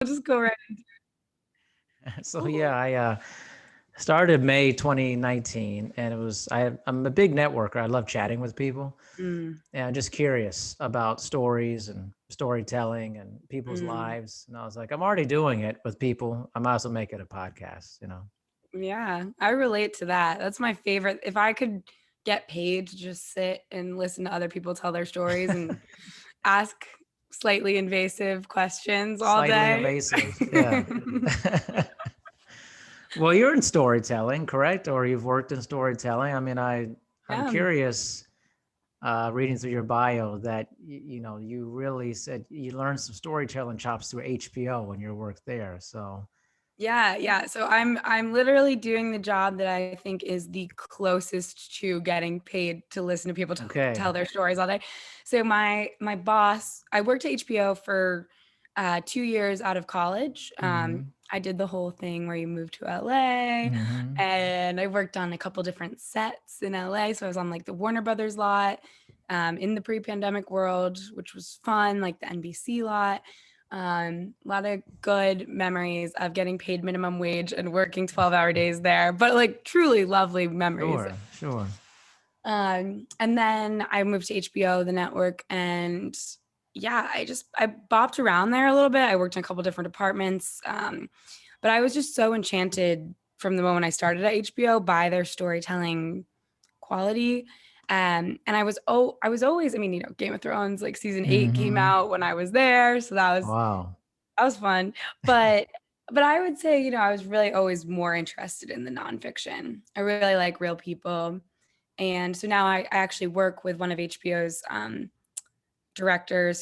I'll just go right. So yeah, I started May 2019, and I'm a big networker. I love chatting with people, Mm, and I'm just curious about stories and storytelling and people's mm. lives. And I was like, I'm already doing it with people. I might as well make it a podcast, Yeah, I relate to that. That's my favorite. If I could get paid to just sit and listen to other people tell their stories and ask slightly invasive questions all Slightly day. invasive. Yeah. Well, you're in storytelling, correct? Or you've worked in storytelling. I mean, I'm Yeah. curious, reading through your bio that you really said you learned some storytelling chops through HBO when you worked there. So Yeah, yeah. So I'm literally doing the job that I think is the closest to getting paid to listen to people tell okay. their stories all day. So my boss, I worked at HBO for 2 years out of college. Mm-hmm. I did the whole thing where you move to LA, Mm-hmm. and I worked on a couple different sets in LA. So I was on like the Warner Brothers lot, in the pre-pandemic world, which was fun, like the NBC lot. A lot of good memories of getting paid minimum wage and working 12-hour days there, but like truly lovely memories. Sure, sure. And then I moved to HBO, the network, and yeah, I bopped around there a little bit. I worked in a couple different departments, but I was just so enchanted from the moment I started at HBO by their storytelling quality. And I was always, I mean, Game of Thrones, like season 8 came Mm-hmm. out when I was there, so Wow. that was fun. But I would say, I was really always more interested in the nonfiction. I really like real people. And so now I actually work with one of HBO's director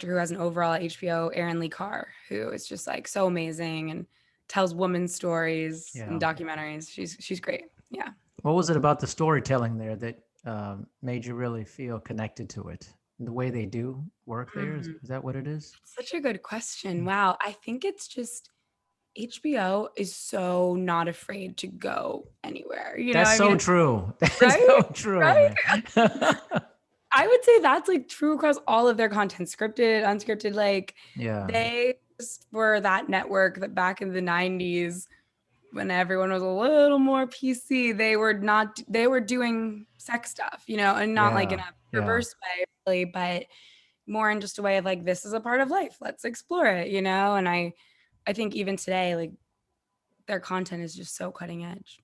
who has an overall at HBO, Aaron Lee Carr, who is just like so amazing and tells women's stories and Yeah. documentaries. She's great. Yeah. What was it about the storytelling there that made you really feel connected to it? The way they do work there, Mhm. is that what it is? Such a good question. Wow. I think it's just HBO is so not afraid to go anywhere. That's I mean, so true. That's right? so true, Right? man. I would say that's like true across all of their content, scripted, unscripted. Like Yeah. they just were that network that back in the 90s when everyone was a little more PC, they were doing sex stuff, and not like in Yeah. a Yeah. perverse way, really, but more in just a way of like, this is a part of life. Let's explore it. And I think even today, like their content is just so cutting edge.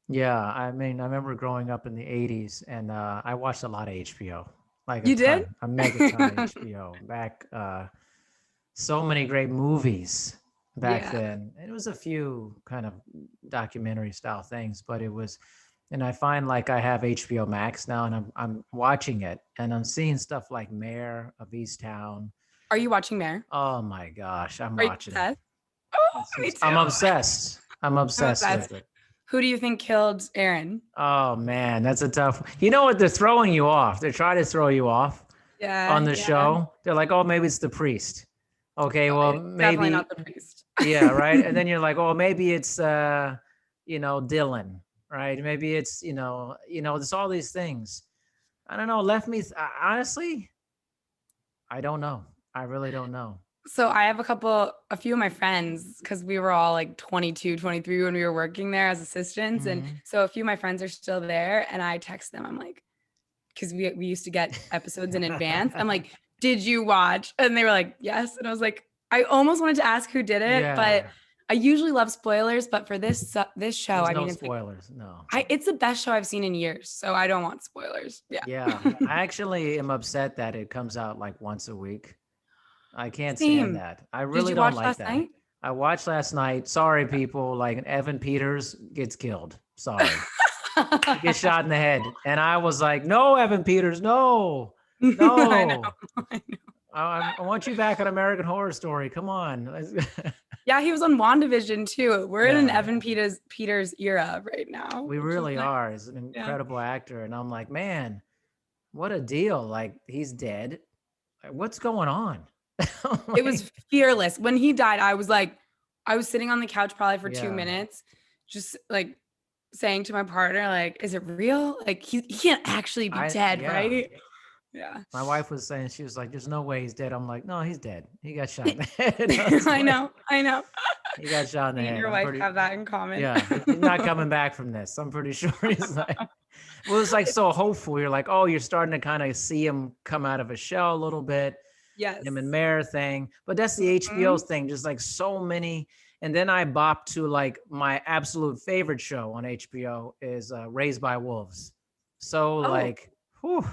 Yeah, I mean, I remember growing up in the 80s, and I watched a lot of HBO, like a You did? ton, a mega ton of HBO back. So many great movies back Yeah. then. It was a few kind of documentary style things, but and I find like I have HBO Max now, and I'm watching it, and I'm seeing stuff like Mayor of Easttown. Are you watching Mare? Oh my gosh, I'm Are you watching it. obsessed? Oh, me I'm too. obsessed. I'm I'm obsessed obsessed. with it. Who do you think killed Aaron? Oh man, that's a tough. You know what? They're throwing you off. They're trying to throw you off on Yeah, the yeah. show. They're like, "Oh, maybe it's the priest." Okay, well, It's definitely not maybe the priest. yeah, right. And then you're like, "Oh, maybe it's Dylan, right? Maybe it's there's all these things." I don't know. Honestly, I don't know. I really don't know. So I have a few of my friends, because we were all like 22, 23 when we were working there as assistants. And Hmm. so a few of my friends are still there. And I text them, I'm like, because we used to get episodes in advance. I'm like, did you watch? And they were like, yes. And I was like, I almost wanted to ask who did it, but Yeah, I usually love spoilers. But for this show, there's I no mean, it's like, spoilers. No. it's the best show I've seen in years. So I don't want spoilers. Yeah. Yeah, I actually am upset that it comes out like once a week. I can't stand Same. that. I Did really you don't watch like last that. night? I watched last night. Sorry, people. Like Evan Peters gets killed. Sorry, he gets shot in the head, and I was like, "No, Evan Peters, no, I know. no. I know. I want you back on American Horror Story. Come on." Yeah, he was on WandaVision too. We're in an Yeah, Evan Peters era right now, we which is really nice. are. He's an Yeah. incredible actor, and I'm like, man, what a deal! Like he's dead. Like, what's going on? It was Like, fearless. When he died, I was sitting on the couch probably for two yeah, minutes, just like saying to my partner, like, is it real? Like he can't actually be dead, yeah. right? Yeah. My wife was saying, she was like, "There's no way he's dead." I'm like, "No, he's dead. He got shot in the head." I was I like, know. I know. he got shot in the Me and head. your I'm wife pretty, have that in common. yeah, he's not coming back from this. I'm pretty sure he's like, well, it's like so hopeful. You're like, oh, you're starting to kind of see him come out of his shell a little bit, him and Yes. Mare thing. But that's the HBO Mhm. thing, just like so many. And then I bopped to like my absolute favorite show on HBO is Raised by Wolves. So Oh, like, whew,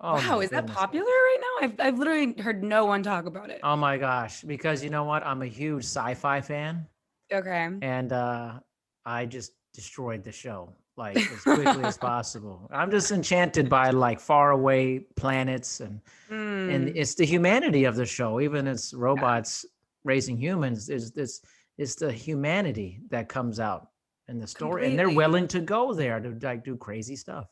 oh wow. my Is that goodness. popular right now? I've literally heard no one talk about it. Oh my gosh. Because you know what? I'm a huge sci-fi fan. Okay. And I just destroyed the show like as quickly as possible. I'm just enchanted by like faraway planets and Mm, it's the humanity of the show. Even it's yeah, robots raising humans, is this it's the humanity that comes out in the story, and they're completely. willing to go there to like do crazy stuff.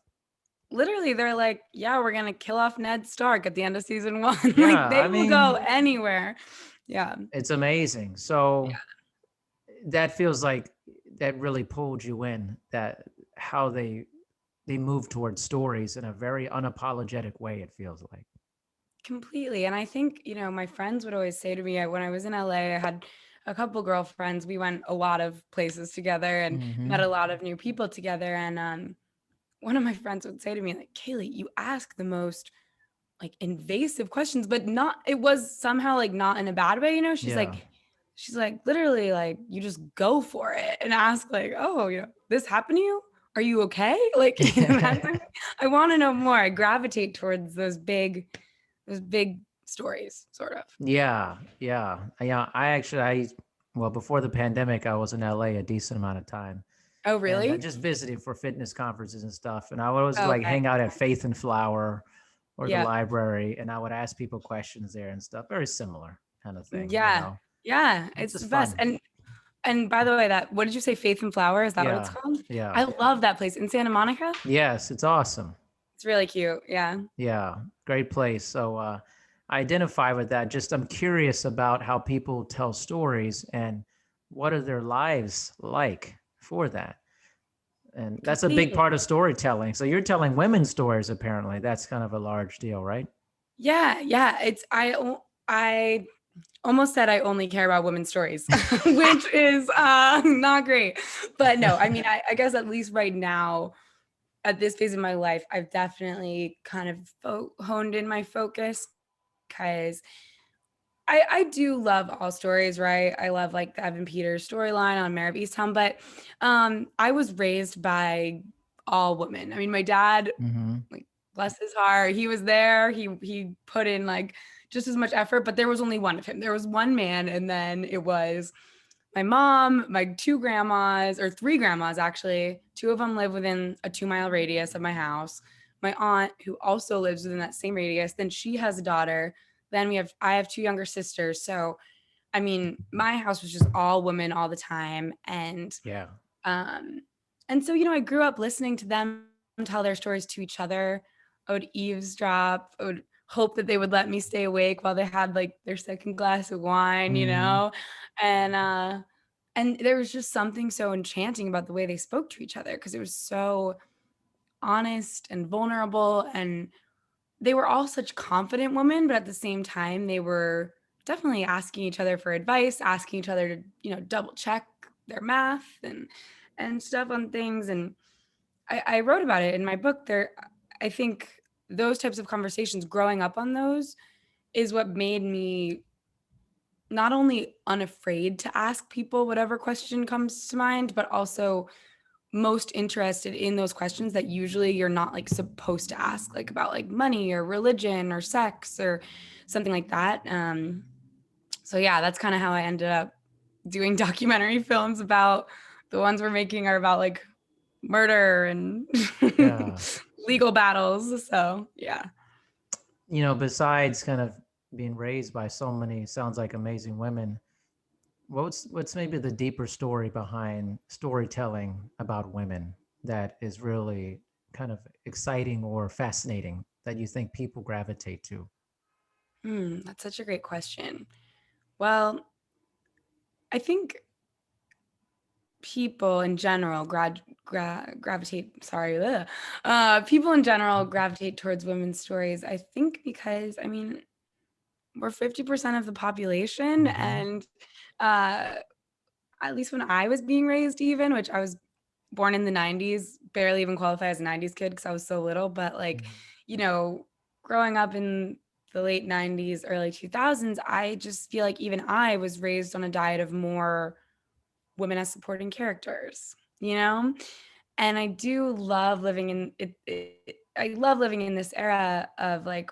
Literally, they're like, yeah, we're gonna kill off Ned Stark at the end of season one. Yeah, Like they I will go mean, anywhere. Yeah. it's amazing. So that feels like that really pulled you in, that how they move towards stories in a very unapologetic way, it feels like. Completely. And I think, my friends would always say to me, when I was in LA, I had a couple girlfriends. We went a lot of places together and met Hmm. a lot of new people together. And one of my friends would say to me, like, Kaley, you ask the most like invasive questions, but not, it was somehow like not in a bad way, Yeah. she's like, literally, like, you just go for it and ask, like, oh, this happened to you? Are you okay? Like, I want to know more. I gravitate towards those big stories, sort of. Yeah, yeah, yeah. I well, before the pandemic, I was in LA a decent amount of time, Oh, and really? just visiting for fitness conferences and stuff. And I would always Oh, like okay. hang out at Faith and Flower or the Yeah. library, and I would ask people questions there and stuff. Very similar kind of thing, you Yeah. know. Yeah. It's It's just the best. fun. And by the way, that what did you say? Faith and Flower? Is that what it's Yeah, called? yeah. I love that place in Santa Monica. Yes, it's awesome. It's really cute. Yeah. Yeah, great place. So I identify with that. Just I'm curious about how people tell stories and what are their lives like for that. And that's a big Completely. part of storytelling. So you're telling women's stories apparently. That's kind of a large deal, right? Yeah, yeah. I almost said I only care about women's stories, which is not great. But no, I mean, I guess at least right now, at this phase of my life, I've definitely kind of honed in my focus because I do love all stories, right? I love like the Evan Peters storyline on Mare of Easttown, but I was raised by all women. I mean, my dad, Hmm. like, bless his heart, he was there. He put in like just as much effort, but there was only one of him. There was one man, and then it was my mom, my two grandmas, or three grandmas actually. Two of them live within a 2-mile radius of my house. My aunt, who also lives within that same radius, then she has a daughter. Then I have two younger sisters. So, I mean, my house was just all women all the time, Yeah. um, and so I grew up listening to them tell their stories to each other. I would eavesdrop. I would hope that they would let me stay awake while they had like their second glass of wine, Hmm. and there was just something so enchanting about the way they spoke to each other because it was so honest and vulnerable, and they were all such confident women, but at the same time they were definitely asking each other for advice, asking each other to double check their math and stuff on things. And I wrote about it in my book. I think those types of conversations, growing up on those, is what made me not only unafraid to ask people whatever question comes to mind, but also most interested in those questions that usually you're not like supposed to ask, like about like money or religion or sex or something like that. So yeah, that's kind of how I ended up doing documentary films. About the ones we're making are about like murder and Yeah. legal battles. So yeah. Besides kind of being raised by so many, sounds like amazing women, what's maybe the deeper story behind storytelling about women that is really kind of exciting or fascinating that you think people gravitate to? That's such a great question. Well, I think people in general gravitate, sorry, people in general gravitate towards women's stories, I think because, I mean, we're 50% of the population, Mm-hmm. and uh, at least when I was being raised, even, which I was born in the 90s, barely even qualify as a 90s kid because I was so little, but like, you know, growing up in the late 90s, early 2000s, I just feel like even I was raised on a diet of more women as supporting characters, you know? And I do love living in I love living in this era of like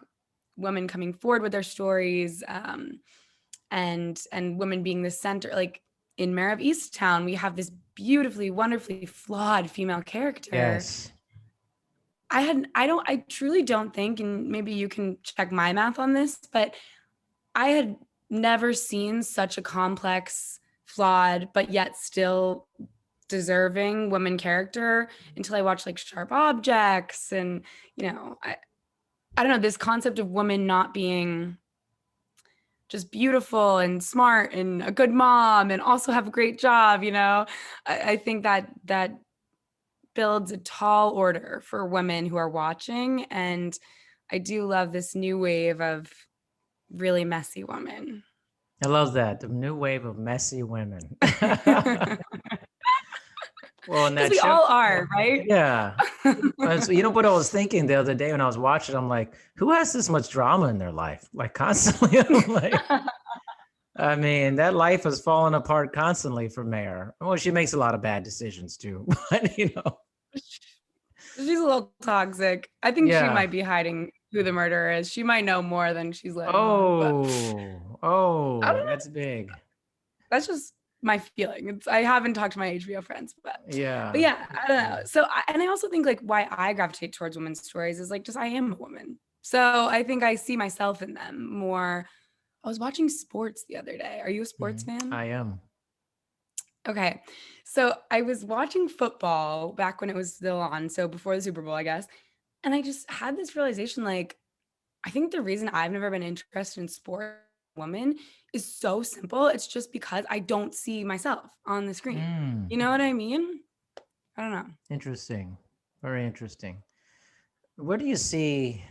women coming forward with their stories, and women being the center. Like in Mare of Easttown, we have this beautifully, wonderfully flawed female character. Yes. I truly don't think, and maybe you can check my math on this, but I had never seen such a complex, flawed, but yet still deserving woman character until I watched like Sharp Objects, and I don't know, this concept of women not being just beautiful and smart and a good mom and also have a great job, I think that builds a tall order for women who are watching. And I do love this new wave of really messy women. I love that. The new wave of messy women. Because Well, in that we show, all are, right? yeah. So you know what I was thinking the other day when I was watching? I'm like, who has this much drama in their life? Like constantly. I'm like, I mean, that life has fallen apart constantly for Mayor. Well, she makes a lot of bad decisions too, but She's a little toxic. I think she yeah. might be hiding who the murderer is. She might know more than she's letting on, but I Oh, don't know. that's big. That's just my feeling. I haven't talked to my HBO friends, but Yeah. yeah, I don't know. And I also think like why I gravitate towards women's stories is like just I am a woman, so I think I see myself in them more. I was watching sports the other day. Are you a sports fan? I am. Okay. So I was watching football back when it was still on, so before the Super Bowl, I guess. And I just had this realization like, I think the reason I've never been interested in sport woman is so simple. It's just because I don't see myself on the screen. Mm, You know what I mean? I don't know. interesting. Very interesting. Where do you see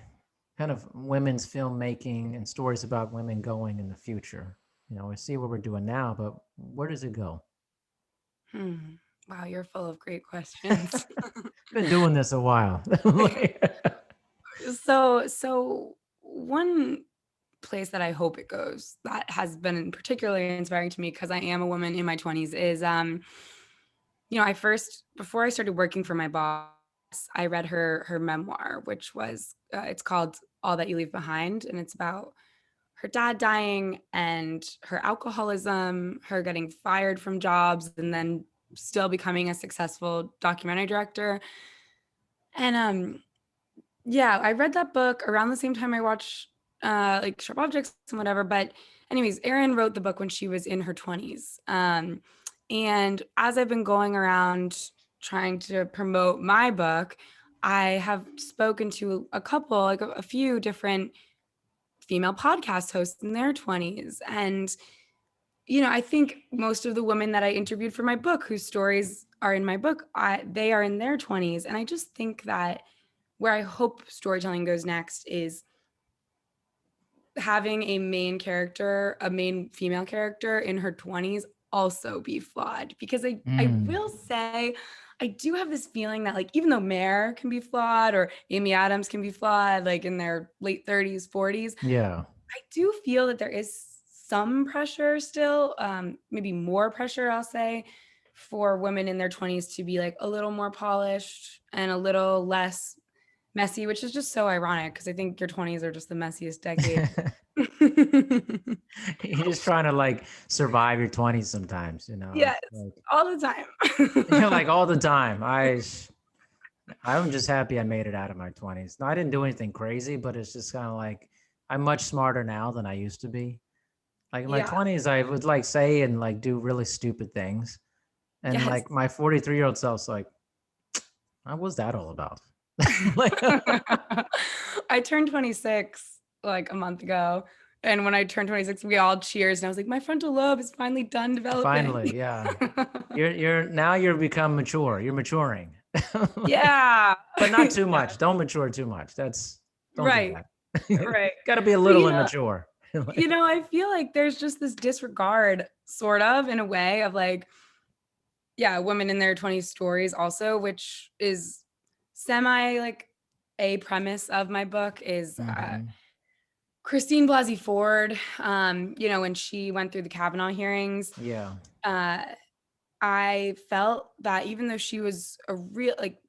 kind of women's filmmaking and stories about women going in the future? I see what we're doing now, but where does it go? Hmm. Wow, you're full of great questions. Been doing this a while. So one place that I hope it goes that has been particularly inspiring to me because I am a woman in my 20s is I first before I started working for my boss, I read her memoir, which was it's called All That You Leave Behind, and it's about her dad dying and her alcoholism, her getting fired from jobs and then still becoming a successful documentary director. And yeah, I read that book around the same time I watched like Sharp Objects and whatever. But anyways, Erin wrote the book when she was in her 20s. And as I've been going around trying to promote my book, I have spoken to a couple, like a few different female podcast hosts in their 20s. And, I think most of the women that I interviewed for my book, whose stories are in my book, they are in their 20s. And I just think that where I hope storytelling goes next is having a main female character in her 20s also be flawed. Because I Mm, will say, I do have this feeling that like even though Mare can be flawed or Amy Adams can be flawed, like in their late 30s, 40s, yeah. I do feel that there is some pressure still, maybe more pressure, I'll say, for women in their 20s to be like a little more polished and a little less messy, which is just so ironic because I think your 20s are just the messiest decade. You're just trying to like survive your 20s sometimes, Yes, It's like all the you're time. like all the time. I'm just happy I made it out of my 20s. I didn't do anything crazy, but it's just kind of like I'm much smarter now than I used to be. Like in my Yeah. 20s, I would like say and like do really stupid things. And Yes. like my 43-year-old self's like, what was that all about? Like, I turned 26 like a month ago. And when I turned 26, we all cheers. And I was like, my frontal lobe is finally done developing. Finally, yeah. You're become mature. You're maturing. Yeah. But not too Yeah. much. Don't mature too much. Don't do Right. that. Right. Got to be a But little immature. I feel like there's just this disregard, sort of, in a way, of like, yeah, women in their 20s stories also, which is semi like a premise of my book is Mhm. Christine Blasey Ford, when she went through the Kavanaugh hearings, Yeah. uh, I felt that even though she was a real like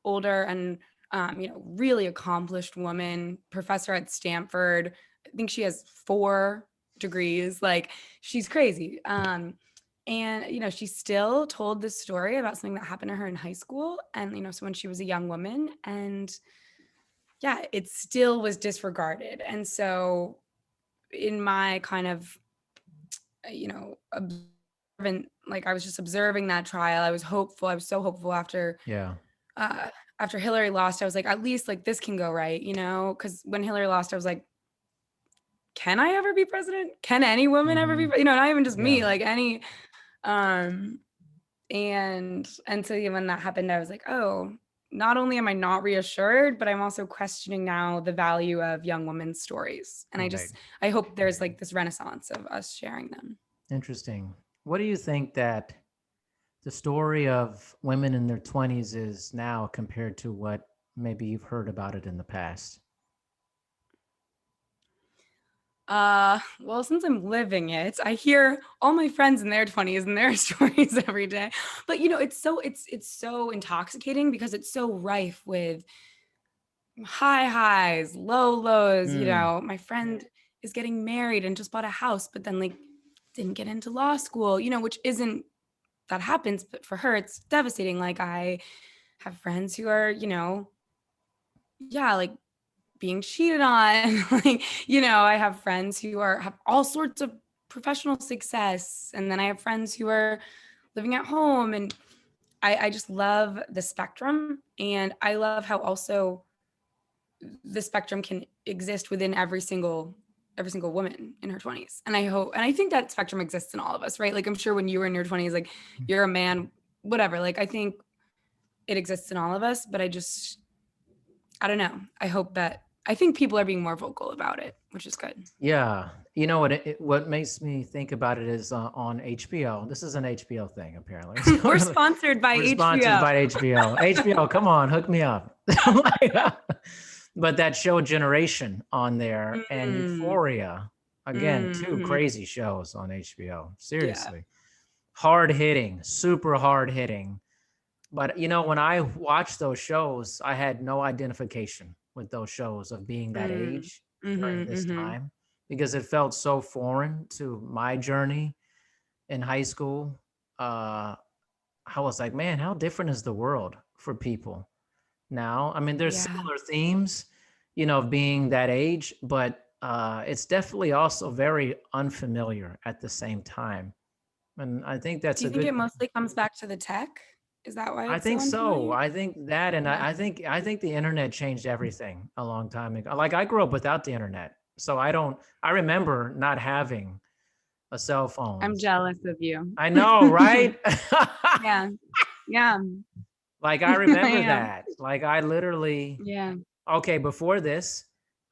older and really accomplished woman, professor at Stanford, I think she has 4 degrees, like she's crazy. And she still told this story about something that happened to her in high school, and so when she was a young woman, and yeah, it still was disregarded. And so in my kind of observant, like I was just observing that trial, I was hopeful. I was so hopeful Yeah. uh after Hillary lost. I was like, at least like this can go right, because when Hillary lost, I was like, can I ever be president? Can any woman ever be, Mhm. not even just me, Yeah. like any. um and so when that happened, I was like, oh, not only am I not reassured, but I'm also questioning now the value of young women's stories. And Right. I hope there's like this renaissance of us sharing them. Interesting. What do you think that the story of women in their 20s is now compared to what maybe you've heard about it in the past? Well, since I'm living it, I hear all my friends in their 20s and their stories every day. But it's so intoxicating because it's so rife with high highs, low lows. Mm. My friend is getting married and just bought a house, but then like didn't get into law school, which isn't, that happens, but for her it's devastating. Like I have friends who are, yeah, like being cheated on. Like, I have friends who have all sorts of professional success. And then I have friends who are living at home. And I just love the spectrum. And I love how also the spectrum can exist within every single woman in her 20s. And I think that spectrum exists in all of us, right? Like I'm sure when you were in your 20s, like you're a man, whatever. Like I think it exists in all of us, but I don't know. I think people are being more vocal about it, which is good. Yeah. You know what makes me think about it is on HBO. This is an HBO thing, apparently. We're sponsored by We're sponsored HBO. by HBO. HBO, come on, hook me up. But that show Generation on there and Mm, Euphoria, again, two mhm. crazy shows on HBO. Yeah. Seriously. Hard hitting, super hard hitting. But when I watched those shows, I had no identification with those shows of being that Mm. age during Mhm, this mhm. time because it felt so foreign to my journey in high school. Uh, I was like, man, how different is the world for people now? I mean, there's Yeah. similar themes, of being that age, but it's definitely also very unfamiliar at the same time. And I think that's Do you a think it good. mostly comes back to the tech? Is that why I it's so think so. unfamiliar? I think that, and Yeah. I think the internet changed everything a long time ago. Like I grew up without the internet, so I don't. I remember not having a cell phone. I'm jealous of you. I know, right? Yeah. Yeah. Like I I remember am. that. Like I literally. Yeah. Okay, before this,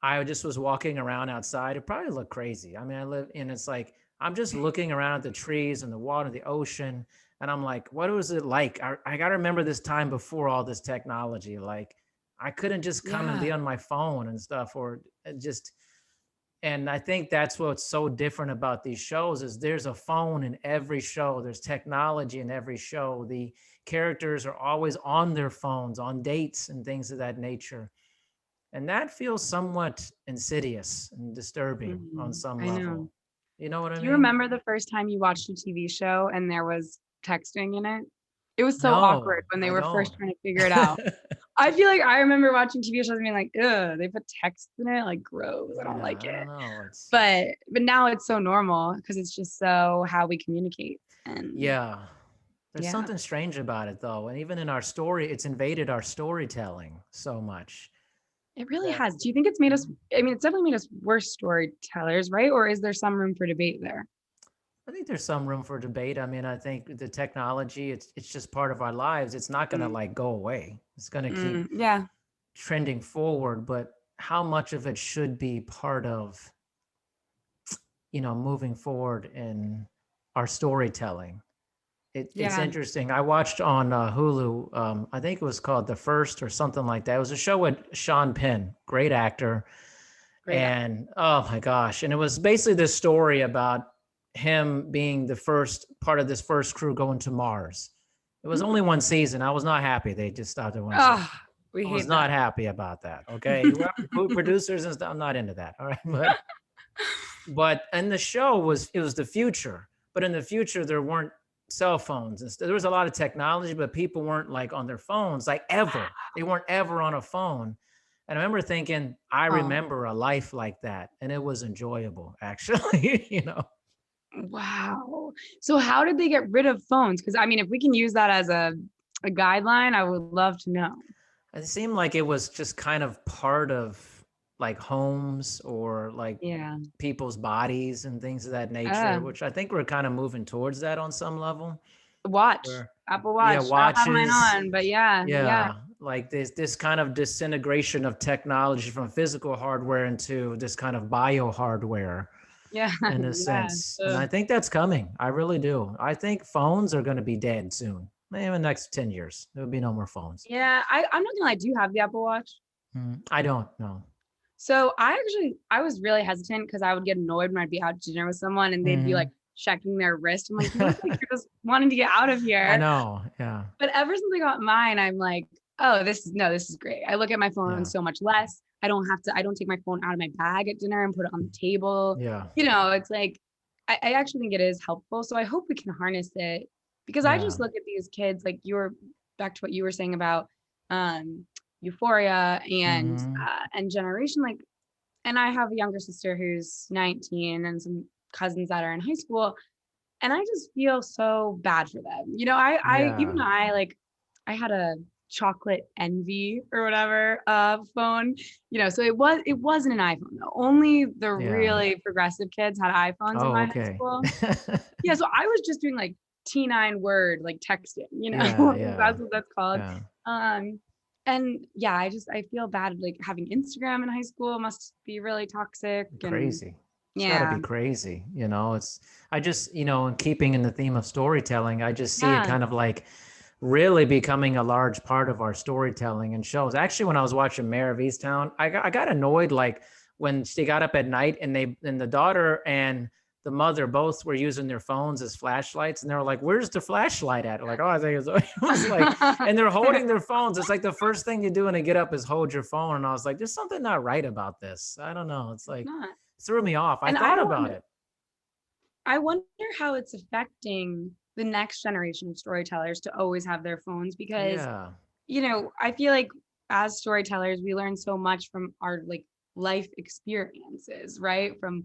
I just was walking around outside. It probably looked crazy. I mean, I live, and it's like I'm just looking around at the trees and the water, the ocean, and I'm like, what was it like? I got to remember this time before all this technology. Like, I couldn't just come and be Yeah. on my phone and stuff, or just. And I think that's what's so different about these shows is there's a phone in every show. There's technology in every show. The characters are always on their phones, on dates and things of that nature, and that feels somewhat insidious and disturbing on some I know. level. You know what I Do you mean? remember the first time you watched a TV show and there was texting in it? It was so awkward No, when they I were don't. first trying to figure it out. I feel like I remember watching TV shows and being like, ugh, they put text in it, like gross. I don't Yeah, like I don't it. know. It's But now it's so normal because it's just so how we communicate. And yeah. There's yeah. something strange about it though. And even in our story, it's invaded our storytelling so much. It really That has. Do you think it's made us, I mean, it's definitely made us worse storytellers, right? Or is there some room for debate there? I think there's some room for debate. I mean, I think the technology, it's just part of our lives. It's not gonna Mm, like go away. It's gonna keep yeah. trending forward, but how much of it should be part of, moving forward in our storytelling? It's Yeah. interesting. I watched on Hulu. I think it was called The First or something like that. It was a show with Sean Penn, great actor, Great actor. and oh my gosh! And it was basically this story about him being the first part of this first crew going to Mars. It was only one season. I was not happy. They just stopped at one season. Oh, we I was hate not that. happy about that. Okay, whoever producers and stuff, I'm not into that. All right, but and the show was the future, but in the future there weren't cell phones and there was a lot of technology, but people weren't like on their phones like ever. They weren't ever on a phone. And I remember thinking, I Oh, remember a life like that, and it was enjoyable, actually. wow. So how did they get rid of phones? Because I mean, if we can use that as a guideline, I would love to know. It seemed like it was just kind of part of like homes or like Yeah. people's bodies and things of that nature, Uh, which I think we're kind of moving towards that on some level. watch. Where Apple Yeah, Watch. I don't have mine watches. on, but yeah, yeah. Yeah, like this kind of disintegration of technology from physical hardware into this kind of bio hardware Yeah. in a Yeah. sense. And I think that's coming. I really do. I think phones are going to be dead soon. Maybe in the next 10 years. There'll be no more phones. Yeah. I'm not gonna lie, I do have the Apple Watch. I don't know. So I was really hesitant because I would get annoyed when I'd be out to dinner with someone and they'd be like Mhm. checking their wrist. I'm like, you look like you're just wanting to get out of I here. know. Yeah. But ever since I got mine, I'm like, oh, this is great. I look at my phone Yeah. so much less. I don't take my phone out of my bag at dinner and put it on the table. Yeah. It's like, I actually think it is helpful. So I hope we can harness it because I Yeah. just look at these kids, like you were back to what you were saying about um, euphoria Mhm. and generation. Like, and I have a younger sister who's 19 and some cousins that are in high school. And I just feel so bad for them. Even Yeah. like, I had a chocolate envy or whatever phone, so it wasn't an iPhone though. Only the Yeah. really progressive kids had iPhones in Oh, my high okay. school. Yeah, so I was just doing like T9 word, like texting, Yeah, yeah. that's what that's called. Yeah. Um, and yeah, I feel bad like having Instagram in high school must be really toxic and Crazy. It's got to yeah, be crazy. I just, in keeping in the theme of storytelling, I just see it yeah. kind of like really becoming a large part of our storytelling and shows. Actually, when I was watching Mayor of Easttown, I got annoyed like when she got up at night and the daughter and the mother both were using their phones as flashlights, and they were like, "Where's the flashlight at?" Like, "Oh, I think it's." It was like, and they're holding their phones. It's like the first thing you do when they get up is hold your phone, and I was like, "There's something not right about this." I don't know. It's It's like not. threw me off. I And thought about it. I wonder how it's affecting the next generation of storytellers to always have their phones because, Yeah. I feel like as storytellers, we learn so much from our like life experiences, right? From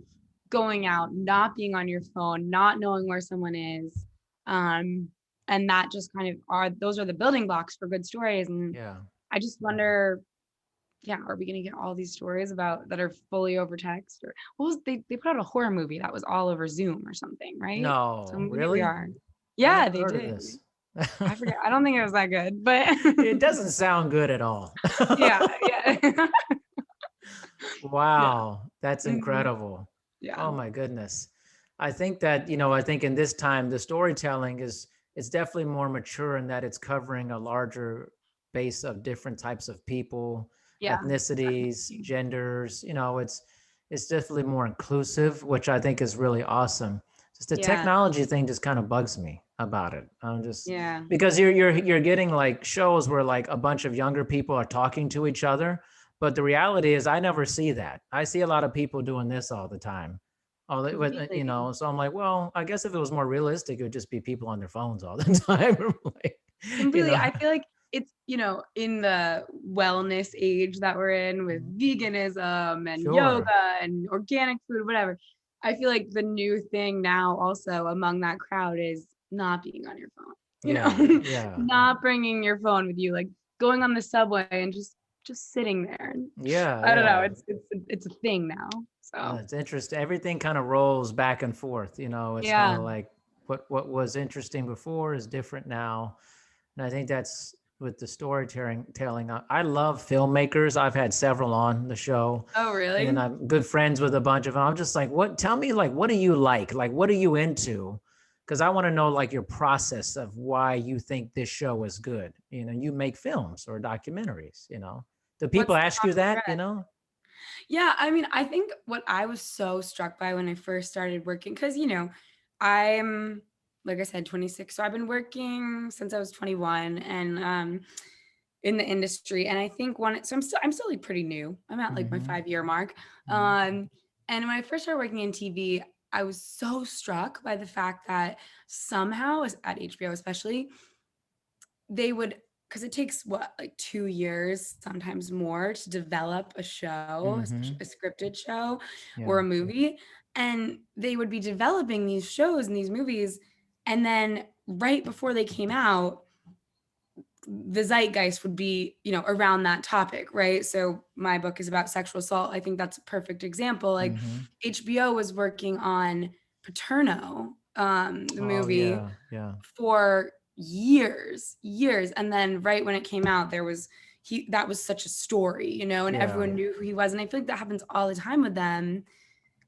going out, not being on your phone, not knowing where someone is. Um, and that just kind of those are the building blocks for good stories. And Yeah. I just wonder, yeah, are we gonna get all these stories about that are fully over text or what was they put out a horror movie that was all over Zoom or something, right? So No, maybe we really? are. I Yeah, never they heard of did. this. I forget. I don't think it was that good, but It doesn't sound good at all. yeah, yeah. Yeah. Wow, that's Mhm. incredible. Yeah. Oh my goodness. I think that, I think in this time the storytelling is it's definitely more mature in that it's covering a larger base of different types of people, Yeah. ethnicities, Definitely. genders, it's definitely more inclusive, which I think is really awesome. Just the Yeah. technology thing just kind of bugs me about it. I'm just Yeah. because you're getting like shows where like a bunch of younger people are talking to each other, but the reality is, I never see that. I see a lot of people doing this all the time. Really. So I'm like, well, I guess if it was more realistic, it would just be people on their phones all the time. Like, you Completely. know, I feel like it's, in the wellness age that we're in with Mhm. veganism and Sure. yoga and organic food, whatever. I feel like the new thing now also among that crowd is not being on your phone, Yeah. Yeah. not bringing your phone with you, like going on the subway and just just sitting there. And Yeah, I don't know. yeah. It's a thing now. So It's interesting. Everything kind of rolls back and forth. It's kind yeah. of like what was interesting before is different now. And I think that's with the storytelling. Telling, I love filmmakers. I've had several on the show, Oh and really? I'm good friends with a bunch of them. I'm just like, what? Tell me, like, what do you like? Like, what are you into? Because I want to know, like, your process of why you think this show is good. You make films or documentaries. Do people What's the ask you common that? thread? Yeah, I mean, I think what I was so struck by when I first started working, because I'm like I said, 26, so I've been working since I was 21, and in the industry, and I think I'm still like pretty new. I'm at like my Mm-hmm. 5 year mark, Mm-hmm. and when I first started working in TV, I was so struck by the fact that somehow, at HBO especially, they would, because it takes what, like 2 years, sometimes more, to develop a show, Mm-hmm. especially a scripted show or Yeah. a movie. And they would be developing these shows and these movies. And then right before they came out, the zeitgeist would be, around that topic, right? So my book is about sexual assault. I think that's a perfect example. Like Mm-hmm. HBO was working on Paterno, the Oh movie, yeah, yeah, for years. And then right when it came out, that was such a story, and yeah, everyone knew who he was. And I feel like that happens all the time with them,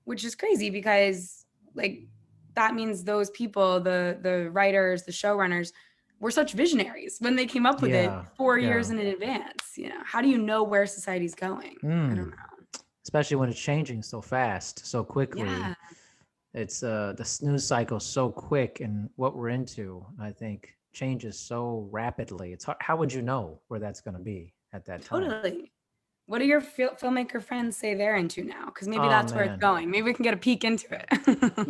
which is crazy because like that means those people, the writers, the showrunners, were such visionaries when they came up with it yeah, 4 years yeah. in advance. How do you know where society's going? I don't Mm. know. Especially when it's changing so fast, so quickly. Yeah, It's the news cycle so quick, and what we're into, I think, changes so rapidly. It's hard. How would you know where that's going to be at that time? totally. What do your filmmaker friends say they're into now? Because maybe Oh that's where it's man, going. Maybe we can get a peek into it.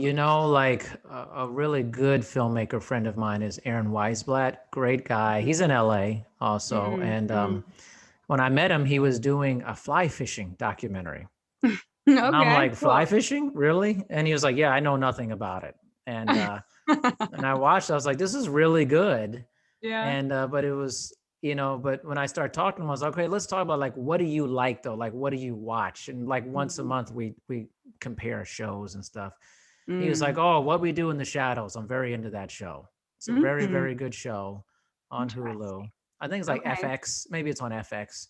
like a really good filmmaker friend of mine is Aaron Weisblatt. Great guy. He's in LA also, Mm, and mm. when I met him, he was doing a fly fishing documentary. And I'm Okay, like, fly cool. fishing? Really? And he was like, yeah, I know nothing about it. And I watched, I was like, this is really good. Yeah. But when I started talking to him, I was like, okay, let's talk about like, what do you like though? Like, what do you watch? And like once a Mhm. month, we compare shows and stuff. He was like, Mm. oh, What We Do in the Shadows. I'm very into that show. It's a very, Mm. very good show on Hulu. Interesting. I think it's like Okay. FX. Maybe it's on FX,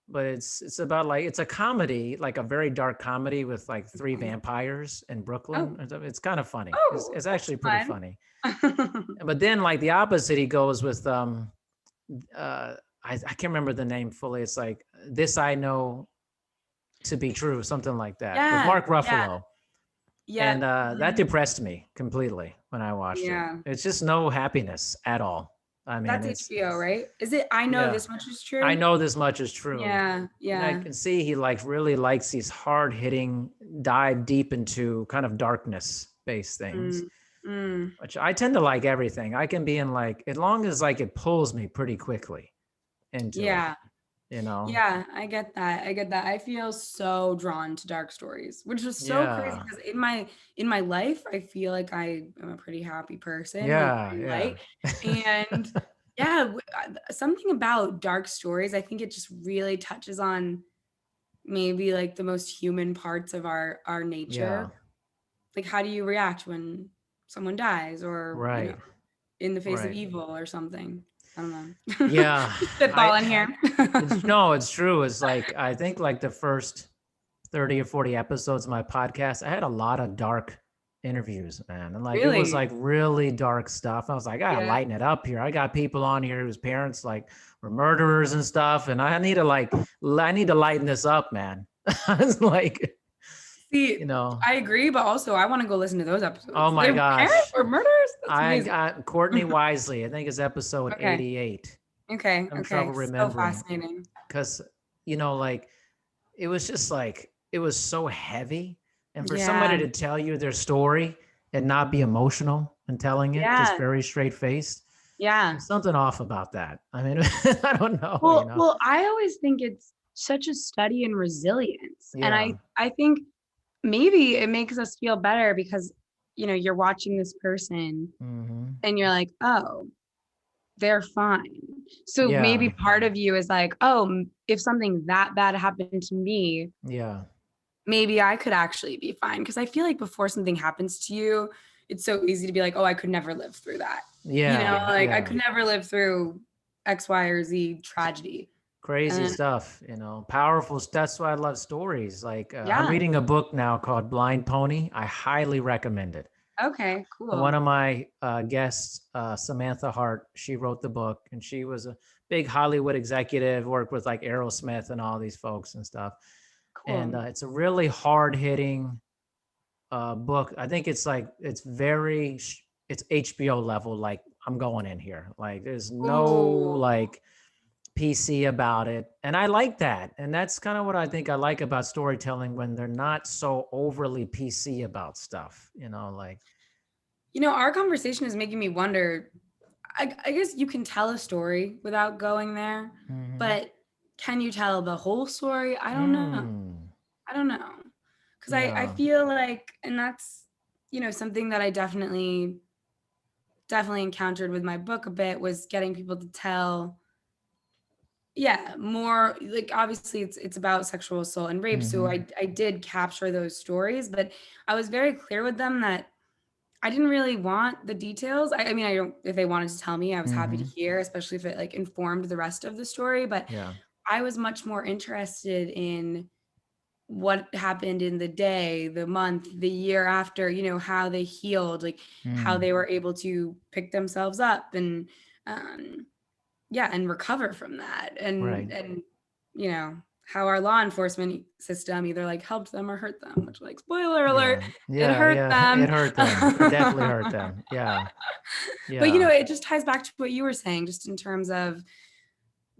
but it's about like it's a comedy, like a very dark comedy with like three Okay. vampires in Brooklyn. Oh, It's kind of funny. It's, oh, it's that's actually pretty fun. funny. But then like the opposite, he goes with I can't remember the name fully. It's like This I Know to Be True, something like that, with Yeah, Mark yeah, Ruffalo. yeah. And that depressed me completely when I watched it. Yeah. It's just no happiness at all. I mean, That's it's HBO, right? Is it I Know yeah. This Much Is I True? know this much is true. Yeah, And I yeah. can see he like really likes these hard hitting, dive deep into kind of darkness based things, Mm, mm. which I tend to like everything. I can be in like, as long as like it pulls me pretty quickly into it, Yeah. you know? Yeah, I get that. I get that. I feel so drawn to dark stories, which is so crazy Yeah. because in my life, I feel like I am a pretty happy person, like Yeah. pretty Yeah. light. And yeah, something about dark stories, I think it just really touches on maybe like the most human parts of our Yeah. nature. Like how do you react when someone dies or, Right. in the face of Right. evil or something? I don't know. Yeah. I, Spitballing here. it's no, it's true. It's like, I think like the first 30 or 40 episodes of my podcast, I had a lot of dark interviews, man. And like it was Really? like really dark stuff. I was like, I gotta Yeah. lighten it up here. I got people on here whose parents like were murderers and stuff. And I need to lighten this up, man. I was like, See, you know, I agree, but also I want to go listen to those oh episodes. my Their parents gosh. were murderers? That's I amazing. got Courtney Wisely. I think it's episode Okay. 88. Okay. I'm Okay. trouble So remembering fascinating. because, like it was just like it was so heavy, and for somebody Yeah. to tell you their story and not be emotional and telling it, just Yeah. very straight faced, Yeah. there's something off about that. I mean, I don't know, Well, I always think it's such a study in resilience. And I yeah. I think maybe it makes us feel better because, you're watching this person Hmm. and you're like, "Oh, they're fine. So maybe Yeah. part of you is like, oh, if something that bad happened to me, Yeah. maybe I could actually be fine. Because I feel like before something happens to you, it's so easy to be like, oh, I could never live through that. Yeah. Like I Yeah. could never live through X, Y, or Z tragedy. Crazy And stuff, powerful. That's why I love stories. Like I'm yeah, reading a book now called Blind Pony. I highly recommend it. okay, One cool. of my guests, Samantha Hart, she wrote the book, and she was a big Hollywood executive, worked with like Aerosmith and all these folks and stuff. And Cool. it's a really hard hitting book. I think it's HBO level. Like I'm going in here. Like there's no Ooh. like PC about it. And I like that. And that's kind of what I think I like about storytelling, when they're not so overly PC about stuff, like. Our conversation is making me wonder. I guess you can tell a story without going there, Mhm. but can you tell the whole story? I don't know. Mm. I don't know. Because I Yeah. feel like, and that's, something that I definitely encountered with my book a bit, was getting people to tell, yeah, more like, obviously it's about sexual assault and rape. So Mhm. I did capture those stories, but I was very clear with them that I didn't really want the details. I mean, I don't, if they wanted to tell me, I was happy to Mhm. hear, especially if it like informed the rest of the story. But Yeah. I was much more interested in what happened in the day, the month, the year after, how they healed, like how Mm. they were able to pick themselves up and, um, yeah, and recover from that. Right. And, how our law enforcement system either like helped them or hurt them, which, like, spoiler alert, Yeah. it Yeah. hurt Yeah. It them. hurt them. It definitely hurt them. Yeah. But Yeah. it just ties back to what you were saying, just in terms of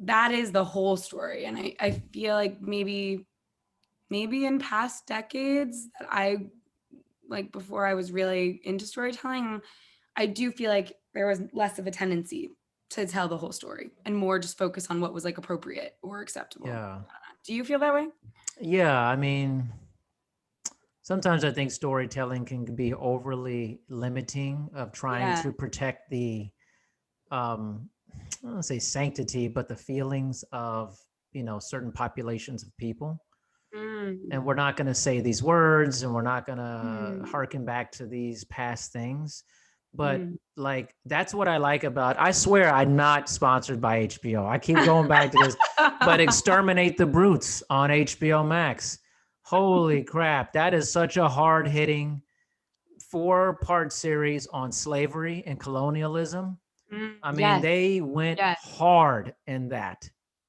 that is the whole story. And I feel like maybe in past decades that I, like, before I was really into storytelling, I do feel like there was less of a tendency to tell the whole story and more just focus on what was like appropriate or acceptable. Yeah. Do you feel that way? Yeah. I mean, sometimes I think storytelling can be overly limiting, of trying Yeah. to protect the I don't want to say sanctity, but the feelings of, certain populations of people. And Mm. we're not going to say these words, and we're not going to Mm. harken back to these past things. But Mm. like, that's what I like about, I swear I'm not sponsored by HBO. I keep going back to this, but Exterminate the Brutes on HBO Max. Holy crap. That is such a hard hitting 4-part series on slavery and colonialism. Mm. I mean, Yes. they went Yes. hard in that.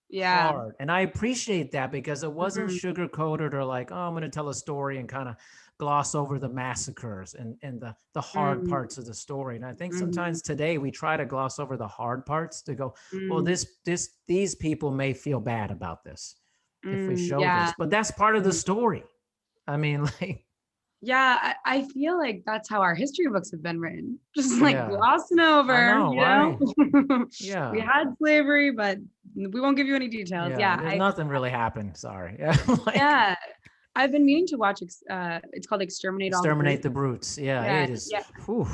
Yeah. Hard. And I appreciate that, because it wasn't Mhm. sugar coated or like, oh, I'm going to tell a story and kind of gloss over the massacres and the hard Mm. parts of the story. And I think Mhm. sometimes today we try to gloss over the hard parts to go, well, Mm. these people may feel bad about this if we Mm. show Yeah. this, but that's part of the Mm. story. I mean, like, Yeah, I feel like that's how our history books have been written. Just like yeah, glossing I over, know, right? We Yeah. had slavery, but we won't give you any details. Yeah. Yeah, There's nothing really happened. Sorry. Yeah. Like, yeah. I've been meaning to watch it's called Exterminate All the Exterminate Brutes. the Brutes. Yeah, Yeah, it is. yeah. Whew.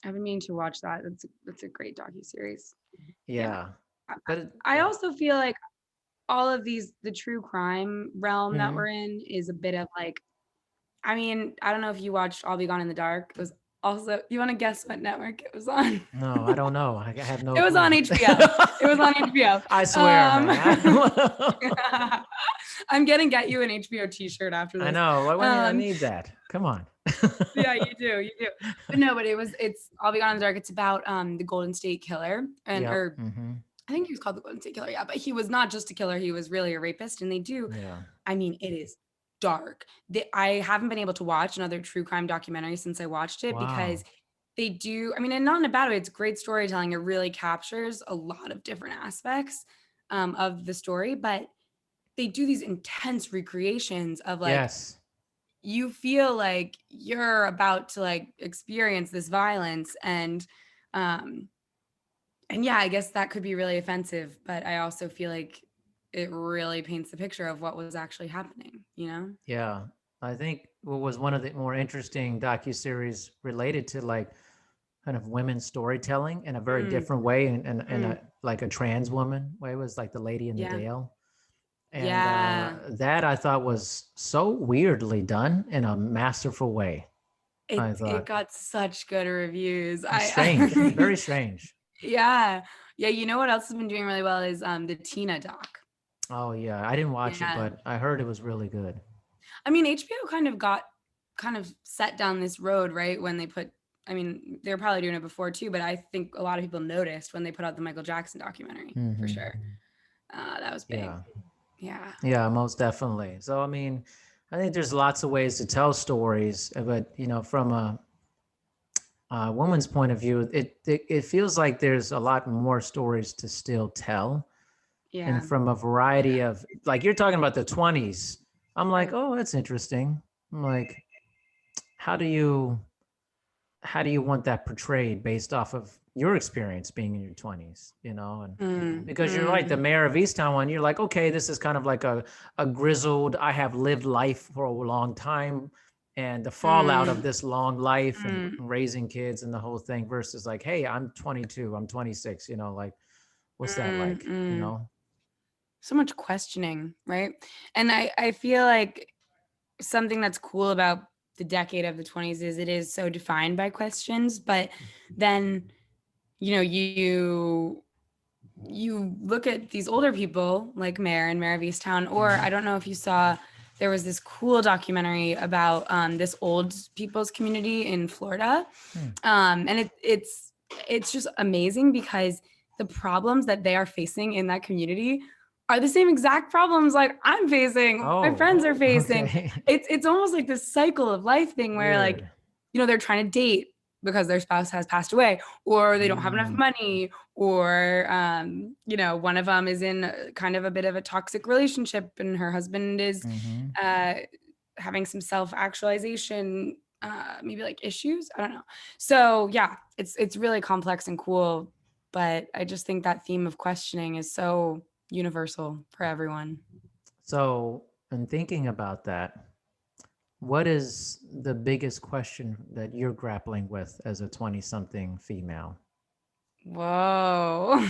I've been meaning to watch that. That's a great docu-series. Yeah. Yeah. I, But it, I also feel like all of the true crime realm that mhm. we're in is a bit of like, I mean, I don't know if you watched I'll Be Gone in the Dark. It was also, you want to guess what network it was on? No, I don't know. I have no It was on clue. HBO. It was on HBO. I swear, Um, man. I'm gonna get you an HBO t-shirt after I this. know. I Um, need that. Come on. yeah, you do. But no, but it's I'll Be Gone in the Dark. It's about the Golden State Killer, and Yep. or Hmm. I think he was called the Golden State Killer. Yeah, but he was not just a killer. He was really a rapist, and they do. Yeah. I mean, it is dark. I haven't been able to watch another true crime documentary since I watched it, because Wow. they do. I mean, and not in a bad way. It's great storytelling. It really captures a lot of different aspects of the story, but they do these intense recreations of like, Yes. you feel like you're about to like experience this violence, um and yeah, I guess that could be really offensive, but I also feel like it really paints the picture of what was actually happening. Yeah. I think what was one of the more interesting docuseries related to like, kind of women's storytelling in a very Mm, different way, and mm, a like a trans woman way, was like The Lady in the yeah. Dale. And Yeah. that I thought was so weirdly done in a masterful way. I It thought got such good reviews. strange, very strange. Yeah. Yeah, you know what else has been doing really well is the Tina doc. Oh yeah, I didn't watch it, Yeah. but I heard it was really good. I mean, HBO kind of set down this road, right? When they put, I mean, they were probably doing it before too, but I think a lot of people noticed when they put out the Michael Jackson documentary for Hmm. sure. That was big. Yeah, Yeah. yeah, most definitely. So I mean, I think there's lots of ways to tell stories, but from a woman's point of view, it feels like there's a lot more stories to still tell, and Yeah. from a variety of, like, you're talking about the 20s. I'm like, Right. oh, that's interesting. I'm like, how do you want that portrayed based off of your experience being in your 20s, and Mm, because you're right, the mm, Mayor of Easttown one, you're like, okay, this is kind of like a grizzled, I have lived life for a long time, and the fallout of mm, this long life and mm, raising kids and the whole thing, versus like, hey, I'm 22, I'm 26, like, what's that mm, like, mm. So much questioning, right? And I feel like something that's cool about the decade of the 20s is it is so defined by questions, but then you look at these older people like Mayor and Mayor of Easttown, or Mhm. I don't know if you saw, there was this cool documentary about this old people's community in Florida, Hmm. and it's just amazing because the problems that they are facing in that community are the same exact problems like I'm facing, my Oh, friends are facing. okay. It's almost like this cycle of life thing where, like, Weird. they're trying to date because their spouse has passed away, or they don't have enough Mm. money, or one of them is in kind of a bit of a toxic relationship and her husband is Mm-hmm. uh, having some self-actualization, maybe like issues, I don't know. So yeah, it's really complex and cool, but I just think that theme of questioning is so universal for everyone. So, in thinking about that, what is the biggest question that you're grappling with as a 20 something female? Whoa.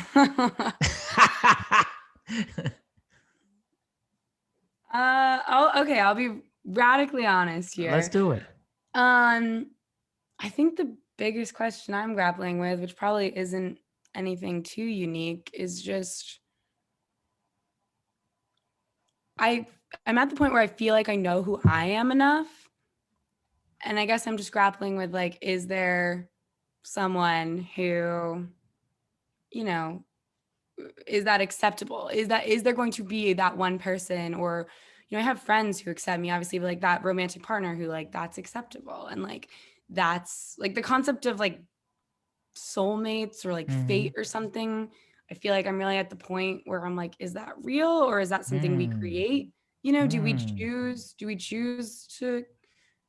I'll be radically honest Let's here. do it. um I think the biggest question I'm grappling with, which probably isn't anything too unique, is just I I'm at the point where I feel like I know who I am enough. And I guess I'm just grappling with, like, is there someone who, you know, is that acceptable? Is there going to be that one person, or I have friends who accept me, obviously, but like that romantic partner who, like, that's acceptable, and like that's like the concept of like soulmates or like Mm-hmm. fate or something. I feel like I'm really at the point where I'm like, is that real, or is that something we Mm. create? Mm. Do we choose to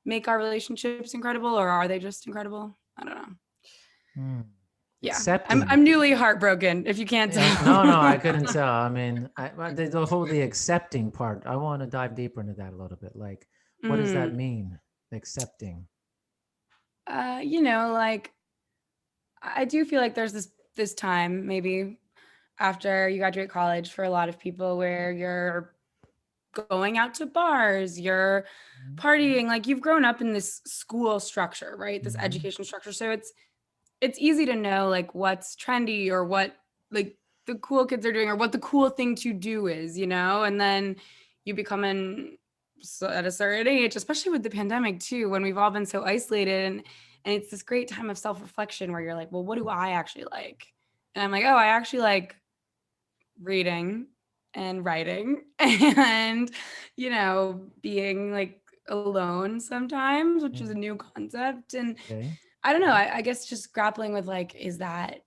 make our relationships incredible, or are they just incredible? I don't know. Mm. Yeah. Accepting. I'm newly heartbroken, if you can't Yeah, no, no, I couldn't tell. tell. I mean, the accepting part, I want to dive deeper into that a little bit. Like, what does that Mm. mean? Accepting. Like, I do feel like there's this time maybe after you graduate college for a lot of people where you're going out to bars, you're partying, like you've grown up in this school structure, right? This Mm-hmm. education structure. So it's easy to know like what's trendy or what like the cool kids are doing or what the cool thing to do is, and then you become at a certain age, especially with the pandemic too, when we've all been so isolated, and it's this great time of self-reflection where you're like, well, what do I actually like? And I'm like, oh, I actually like reading and writing and being like alone sometimes, which is a Mm. new concept. And Okay. I don't know, I guess just grappling with like, is that,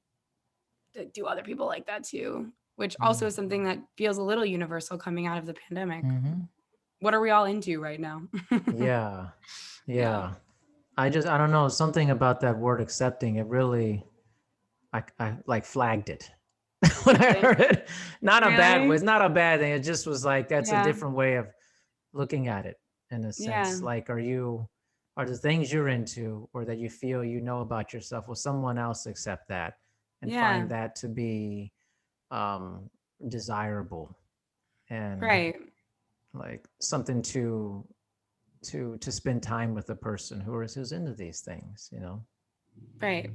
do other people like that too, which also Mm. is something that feels a little universal coming out of the pandemic. Mm-hmm. What are we all into right now? Yeah. Yeah. Yeah. I don't know, something about that word accepting, it really, I like flagged it when I Really? heard it. Not a bad way. Really? It's not a bad thing. It just was like, that's a Yeah. different way of looking at it, in a Yeah. sense. Like, are you are the things you're into or that you feel you know about yourself, will someone else accept that and Yeah. find that to be um, desirable and Right. like something to spend time with a person who's into these things, you know? Right.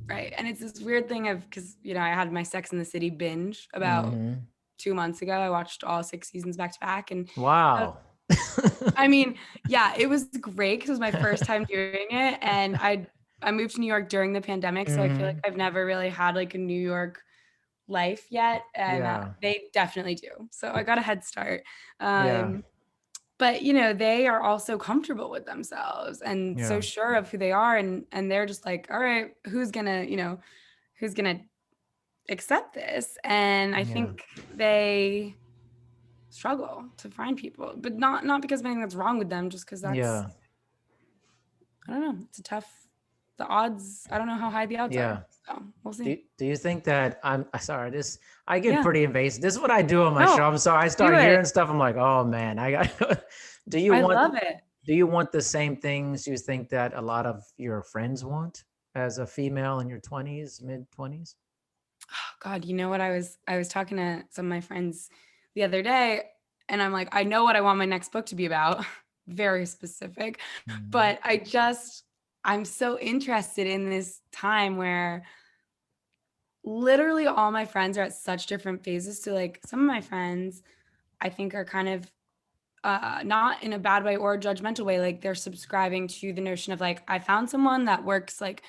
Right. And it's this weird thing of, because, I had my Sex in the City binge about Hmm. 2 months ago. I watched all 6 seasons back to back. And uh, Wow. I mean, yeah, it was great because it was my first time doing it. And I moved to New York during the pandemic. So I feel like Hmm. I've never really had like a New York life yet. And Yeah. they definitely do. So I got a head start. Yeah. Um, but they are also comfortable with themselves and so Yeah. sure of who they are, and they're just like, all right, who's gonna accept this? And I Yeah. think they struggle to find people, but not because of anything that's wrong with them, just because that's, Yeah. I don't know, it's a tough, the odds, I don't know how high the odds are, Yeah. so we'll Do, see. do you think that I'm sorry, this I get Yeah. pretty invasive. This is what I do on my No, show. I'm sorry. I do start it. hearing stuff. I'm like, oh man, I got do you I want love it. the same things you think that a lot of your friends want as a female in your 20s, mid 20s? God, you know what? I was talking to some of my friends the other day, and I'm like, I know what I want my next book to be about. Very specific. Mhm. But I'm so interested in this time where literally all my friends are at such different phases. So like some of my friends I think are kind of not in a bad way or a judgmental way. Like they're subscribing to the notion of like, I found someone that works like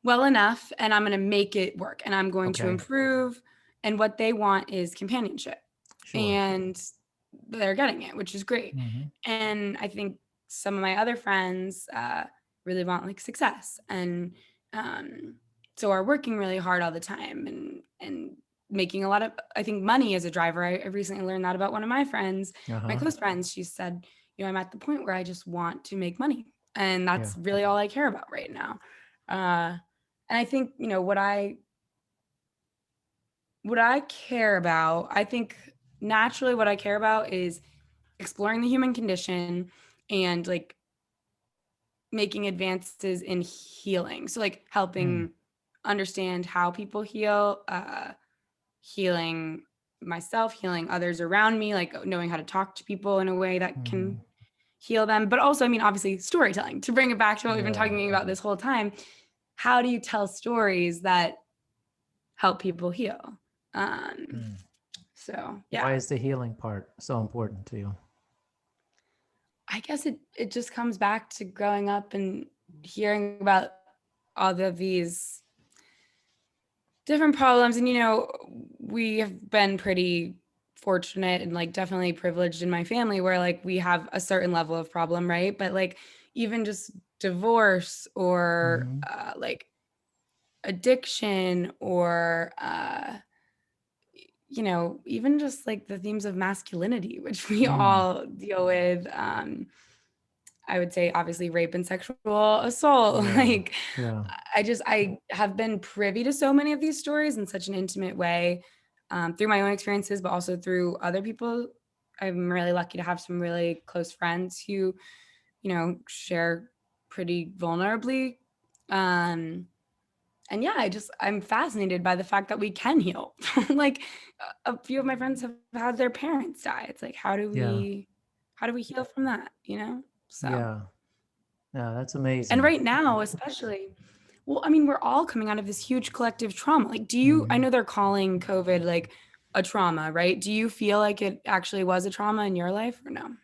well enough and I'm going to make it work and I'm going to Okay. improve. And what they want is companionship. Sure. And they're getting it, which is great. Hmm. And I think some of my other friends really want like success and um, so are working really hard all the time and making a lot of, I think, money as a driver. I recently learned that about one of my friends, my Uh-huh. close friends. She said, I'm at the point where I just want to make money. And Yeah. that's really all I care about right now. Uh, and I think, what I care about, I think naturally what I care about is exploring the human condition and like making advances in healing. So like Mm. helping understand how people heal, healing myself, healing others around me, like knowing how to talk to people in a way that can Hmm. heal them. But also, I mean, obviously storytelling, to bring it back to what we've been Yeah. talking about this whole time. How do you tell stories that help people heal? Um, Mm. so yeah, Why is the healing part so important to you? I guess it just comes back to growing up and hearing about all of these different problems. And we have been pretty fortunate and like definitely privileged in my family where like we have a certain level of problem, right? But like even just divorce or Hmm. like addiction or even just like the themes of masculinity, which we Mm. all deal with. I would say obviously rape and sexual assault. Yeah. Like Yeah. I have been privy to so many of these stories in such an intimate way, through my own experiences, but also through other people. I'm really lucky to have some really close friends who, share pretty vulnerably. Um, and yeah, I'm fascinated by the fact that we can heal. Like a few of my friends have had their parents die. It's like, Yeah. how do we heal from that? So, Yeah. Yeah. That's and amazing. right now, especially, well, I mean, we're all coming out of this huge collective trauma. Like, I Hmm. know they're calling COVID like a trauma, right? Do you feel like it actually was a trauma in your life or no?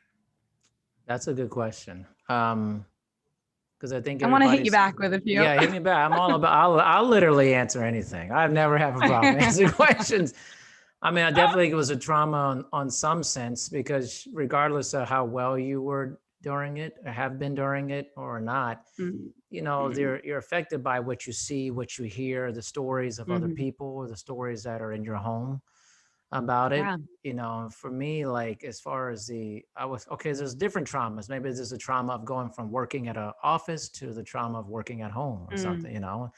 That's a good question. Because I think I want to hit you everybody's, back with a few. yeah, hit me back. I'm all about, I'll literally answer anything. I've never have a problem answering questions. I mean, I definitely it was a trauma on some sense because regardless of how well you were during it, or have been during it or not, Mm, mm, you're affected by what you see, what you hear, the stories of other mhm. people, or the stories that are in your home about it. Yeah. For me, like as far as I was okay, there's different traumas. Maybe there's a trauma of going from working at an office to the trauma of working at home or Mm, something.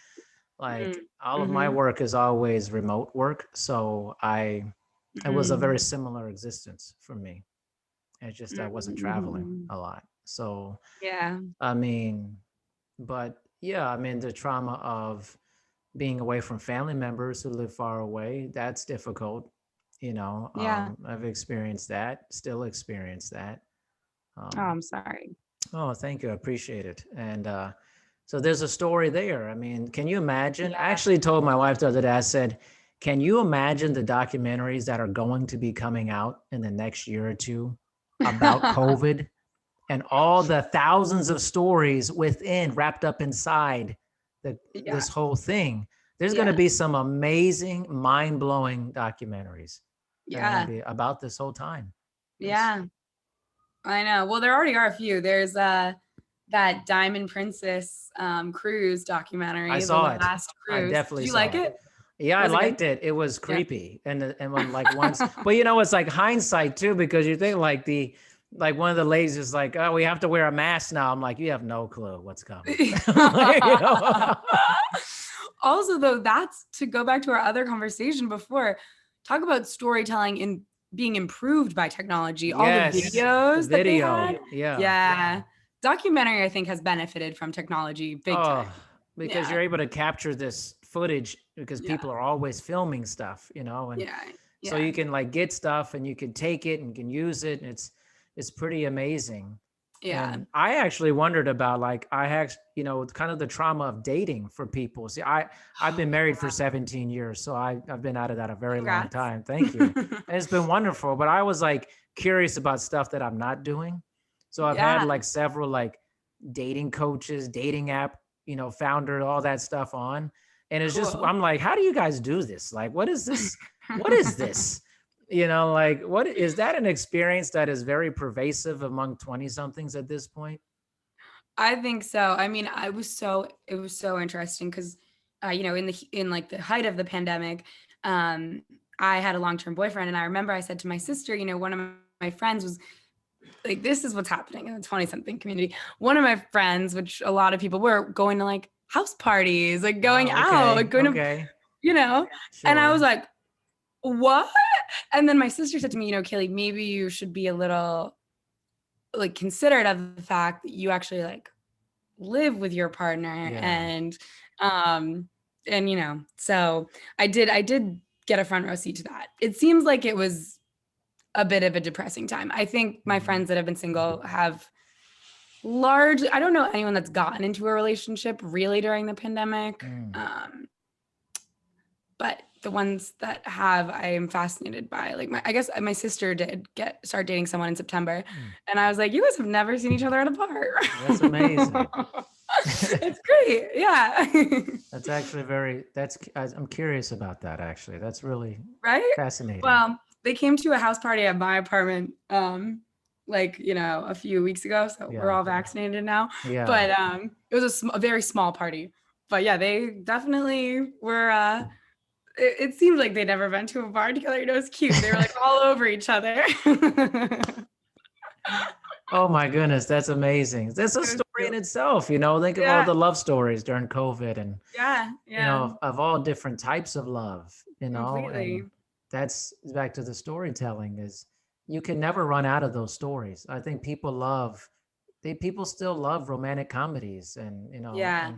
Like mm, all of my mhm, work is always remote work. So it was a very mm, similar existence for me. It's just I wasn't traveling mhm. a lot. So, Yeah. I mean, but yeah, I mean, the trauma of being away from family members who live far away, that's difficult. Yeah. I've experienced that, still experience that. Oh, Um, I'm sorry. oh, thank you. I appreciate it. And so there's a story there. I mean, can you imagine? I Yeah. actually told my wife the other day, I said, can you imagine the documentaries that are going to be coming out in the next year or two about COVID and all the thousands of stories within, wrapped up inside Yeah. this whole thing? There's going to Yeah. be some amazing, mind blowing documentaries that are going to Yeah. be about this whole time. It's, Yeah. I know. Well, there already are a few. There's that Diamond Princess cruise I documentary, The saw it. Last I Cruise. Did definitely you saw like it. it? Yeah, I Was it good? liked it. It was Yeah. creepy, and when like once, but it's like hindsight too, because you think like like one of the ladies is like, oh, we have to wear a mask now. I'm like, you have no clue what's coming. Like, Also, though, that's to go back to our other conversation before, talk about storytelling in being improved by technology. All the yes, the videos that they video, had. yeah. Yeah. Documentary, I think, has benefited from technology big Oh, time. because Yeah. you're able to capture this footage because Yeah. people are always filming stuff, and Yeah. so Yeah. you can like get stuff and you can take it and you can use it, and it's pretty amazing. Yeah. And I actually wondered about like I had, kind of the trauma of dating for people. See, I've been married for 17 years, so I've been out of that a very long Congrats. time. Thank you. And it's been wonderful, but I was like curious about stuff that I'm not doing. So I've had Yeah. like several like dating coaches, dating app, founder, all that stuff on. And it's just, Cool. I'm like, how do you guys do this? Like, what is this? What is this? Like, what is that an experience that is very pervasive among 20 somethings at this point? I think so. I mean, it was so interesting because, in like the height of the pandemic, um, I had a long-term boyfriend, and I remember I said to my sister, one of my friends was like, "This is what's happening in the 20-something community." One of my friends, which a lot of people were going to like house parties, like going Oh, out, like okay. going to, Okay. you know, and I was Sure. like, "What?" And then my sister said to me, Kaley, maybe you should be a little like considerate of the fact that you actually like live with your partner Yeah. um so I did get a front row seat to that. It seems like it was a bit of a depressing time. I think my Mhm. friends that have been single have largely, I don't know anyone that's gotten into a relationship really during the pandemic, Mm. but the ones that have, I am fascinated by. Like I guess my sister did start dating someone in September, Mm. and I was like, you guys have never seen each other at a bar. That's amazing. It's great. Yeah. That's actually I'm curious about that actually. That's really Right? fascinating. Well, they came to a house party at my apartment, like, a few weeks ago. So we're Yeah. all vaccinated now. Yeah. But it was a very small party. But yeah, they definitely were. It seemed like they'd never been to a bar together. It was cute. They were like all over each other. It Oh my goodness, that's amazing. That's a was story in cute. itself, Think of all Yeah. the love stories during COVID and, Yeah. Yeah. of all different types of love, and Completely. that's back to the storytelling is you can never run out of those stories. I think people still love romantic comedies Yeah.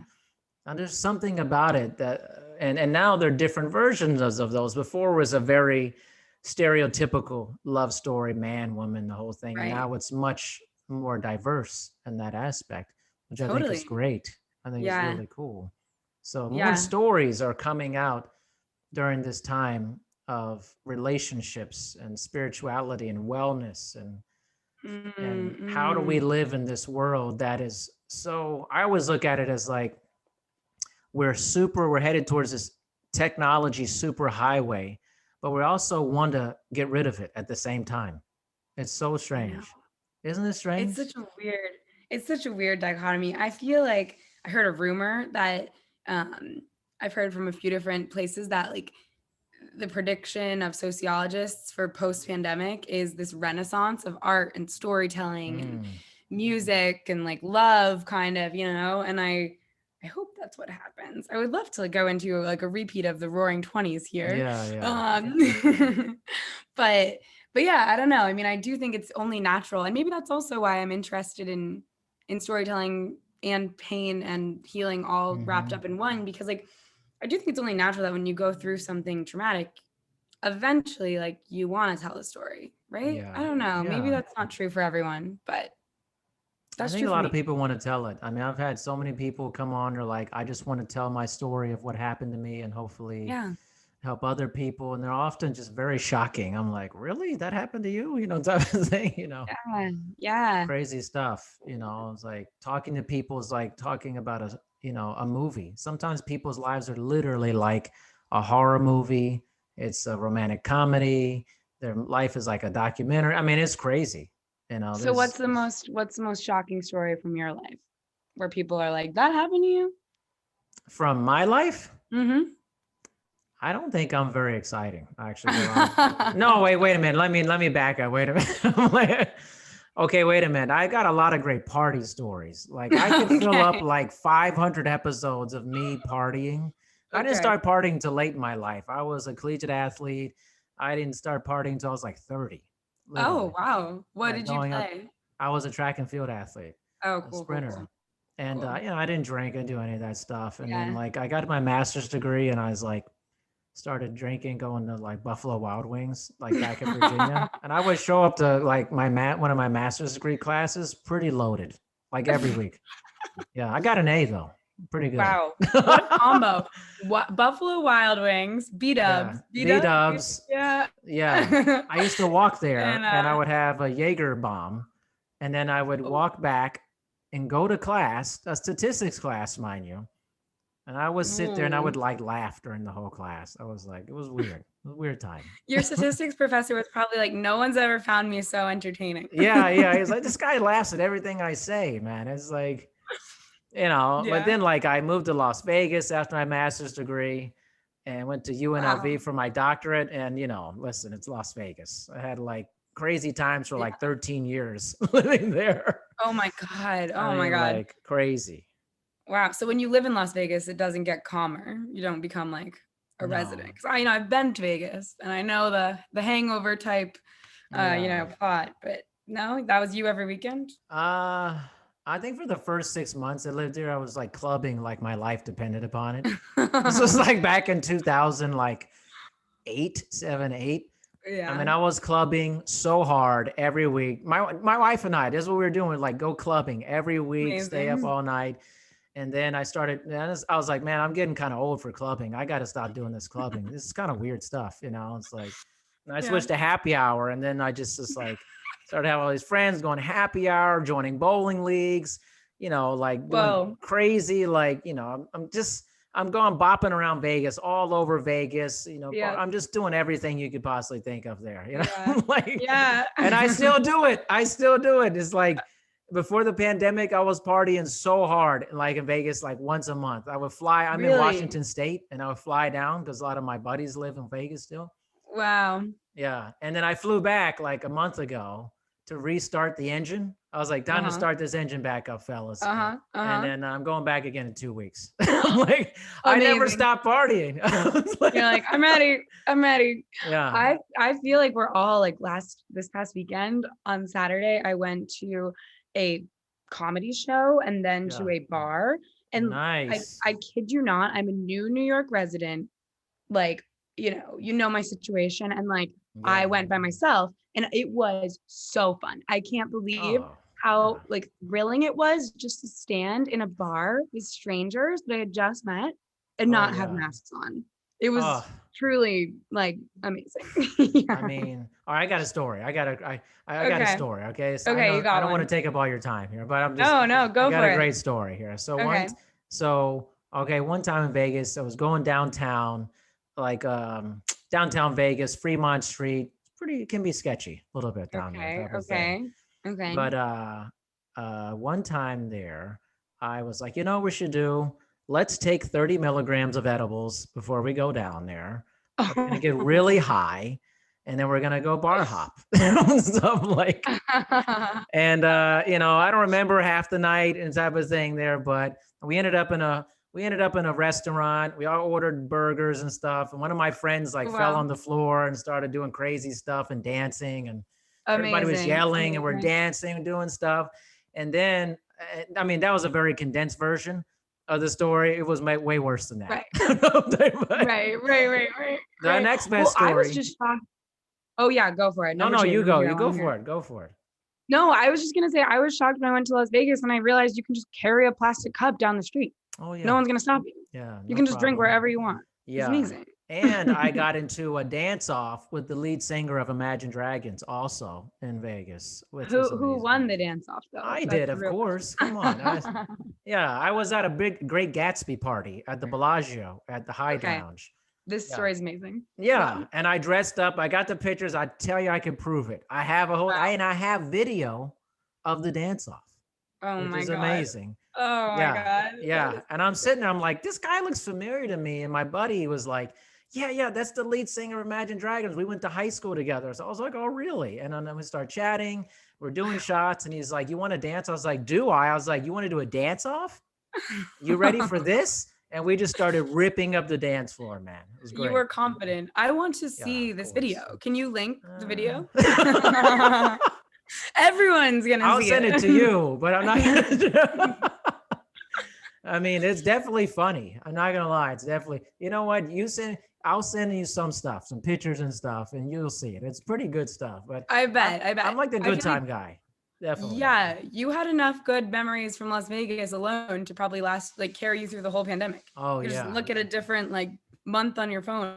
and there's something about it that and now there are different versions of those. Before was a very stereotypical love story, man, woman, the whole thing. And Right. now it's much more diverse in that aspect, which I think is Totally. great. I think is Yeah. really cool. So more Yeah. stories are coming out during this time of relationships and spirituality and wellness and how do we Mm-mm. live in this world that is so I always look at it as like we're headed towards this technology super highway, but we also want to get rid of it at the same time. It's so I know. strange. Isn't it It's strange? such a weird, it's such a weird dichotomy. I feel like I heard a rumor that um I've heard from a few different places that like the prediction of sociologists for post-pandemic is this renaissance of art and storytelling and Mm. music and like love kind of, and I hope that's what happens. I would love to like, go into like a repeat of the roaring 20s here. Yeah, yeah. Um but But yeah, I don't know. I mean, I do think it's only natural. And maybe that's also why I'm interested in storytelling and pain and healing all wrapped Mm-hmm. up in one, because like I do think it's only natural that when you go through something traumatic, eventually like you want to tell a story, right? I Yeah. don't know. Maybe Yeah. that's not true for everyone, but I that's think true a for lot of me. people want to tell it. I mean, I've had so many people come on, they're like, I just want to tell my story of what happened to me and hopefully Yeah. help other people. And they're often just very shocking. I'm like, really? That happened to you? Type of thing, Yeah. Yeah. crazy stuff. It's like talking to people is like talking about a movie. Sometimes people's lives are literally like a horror movie. It's a romantic comedy. Their life is like a documentary. I mean, it's crazy. So There's what's the most shocking story from your life where people are like, that happened to you? from my life. Mm-hmm. I don't think I'm very exciting, actually, to be honest. No, wait a minute. Let me back up. Wait a minute. Okay, wait a minute. I got a lot of great party stories. Like I could fill up Okay. like 500 episodes of me partying. I didn't Okay. start partying till late in my life. I was a collegiate athlete. I didn't start partying until I was like 30, Oh, literally. wow. What Like did you going up, play? I was a track and field athlete, Oh, a cool, cool, cool. sprinter. And Cool. I didn't drink and do any of that stuff. And then Yeah. like I got my master's degree and I was like started drinking, going to like Buffalo Wild Wings, like back in Virginia. And I would show up to like one of my master's degree classes pretty loaded, like every week. Yeah, I got an A though. Pretty good. Wow. What a combo. What Buffalo Wild Wings, Yeah. B-dubs, B B-dubs, dubs. yeah. Yeah. I used to walk there And and I would have a Jaeger bomb. And then I would oh, walk back and go to class, a statistics class, mind you. And I would sit there and I ooh. would like laugh during the whole class. I was like, it was weird. It was a weird time. Your statistics professor was probably like, no one's ever found me so entertaining. Yeah. He's like, this guy laughs at everything I say, man. It's like, but Yeah. then like I moved to Las Vegas after my master's degree and went to Wow. UNLV for my doctorate. And, listen, it's Las Vegas. I had like crazy times for Yeah. like 13 years living there. Oh my God. I Oh my mean, God. like crazy. Wow. So when you live in Las Vegas, it doesn't get calmer. You don't become like a resident. No. Because I've been to Vegas and I know the hangover type, Yeah. plot. But no, that was you every weekend. I think for the first 6 months I lived there, I was like clubbing like my life depended upon it. This was like back in 2000, like 8, 7, 8. I mean, Yeah. I was clubbing so hard every week. My wife and I, this is what we were doing, like go clubbing every week, stay up Amazing. all night. And then I was like, man, I'm getting kind of old for clubbing. I got to stop doing this clubbing. This is kind of weird stuff. It's like, and I Yeah. switched to happy hour. And then I just like started having all these friends going happy hour, joining bowling leagues, like doing Whoa. crazy, like, I'm going bopping around Vegas, all over Vegas, Yeah. I'm just doing everything you could possibly think of there, Yeah. like, Yeah. and I still do it. I still do it. It's like, before the pandemic, I was partying so hard, like in Vegas, like once a month. I would fly. I'm in Really? Washington State, and I would fly down because a lot of my buddies live in Vegas still. Wow. Yeah, and then I flew back like a month ago to restart the engine. I was like, time to Uh-huh. start this engine back up, fellas. Uh-huh. And Uh-huh. then I'm going back again in 2 weeks. I'm like, I never Amazing. stopped partying. I was like, You're like, I'm ready. I'm ready. yeah, I feel like we're all like this past weekend on Saturday, I went to a comedy show and then to yeah, a bar. And nice. I kid you not, I'm a new New York resident. Like, my situation. And like I Yeah. went by myself and it was so fun. I can't believe Oh, how yeah. like thrilling it was just to stand in a bar with strangers that I had just met and Oh, not have yeah. masks on. It was Oh, truly like amazing. I Yeah. mean, all right, I got a story. I got a Okay. story. Okay. So Okay, you I got don't want one. to take up all your time here, but No, I go got for a it. great story here. Okay. Okay, one time in Vegas, I was going downtown, like downtown Vegas, Fremont Street. It can be sketchy a little bit down there, Okay. type of thing. Okay. Okay. But one time there, I was like, what we should do? Let's take 30 milligrams of edibles before we go down there. We're gonna get really high, and then we're gonna go bar hop. Stuff like, and I don't remember half the night and type of thing there, but we ended up in a we ended up in a restaurant. We all ordered burgers and stuff. And one of my friends like fell Wow. on the floor and started doing crazy stuff and dancing. And everybody was Amazing. yelling and we're Amazing. dancing and doing stuff. And then, I mean, that was a very condensed version of the story. It was way worse than that. Right. Right. The next Well, best I was story. just shocked. Oh yeah, go for it. No, Number no, two. you Number go. two. You I go want to hear for it. it. Go for it. No, I was just gonna say I was shocked when I went to Las Vegas and I realized you can just carry a plastic cup down the street. Oh, No yeah. one's gonna stop you. Yeah. You No can just drink problem. wherever you want. It's Yeah. amazing. And I got into a dance off with the lead singer of Imagine Dragons also in Vegas, which was Who amazing. won the dance off though? I That's did, the of real course. question. Come on. Yeah, I was at a Great Gatsby party at the Bellagio at the Hyde Okay. Lounge. This Yeah. story is amazing. Yeah, Wow. and I dressed up. I got the pictures. I tell you, I can prove it. I have a whole, Wow. and I have video of the dance off, Oh which my is God. amazing. Oh my Yeah, God. yeah. And I'm sitting there, I'm like, this guy looks familiar to me. And my buddy was like, yeah, that's the lead singer of Imagine Dragons. We went to high school together. So I was like, oh, really? And then we start chatting. We're doing shots. And he's like, you want to dance? I was like, do I? I was like, you want to do a dance off? You ready for this? And we just started ripping up the dance floor, man. It was great. You were confident. I want to see of this course. video. Can you link the video? Everyone's gonna I'll see send it to you, but I'm not gonna. I mean, it's definitely funny. I'm not gonna lie. It's definitely, you know what? I'll send you some stuff, some pictures and stuff, and you'll see it. It's pretty good stuff. But I bet. I'm like the I good feel time guy. Definitely. Yeah, you had enough good memories from Las Vegas alone to probably carry you through the whole pandemic. Oh, You yeah. just look at a different month on your phone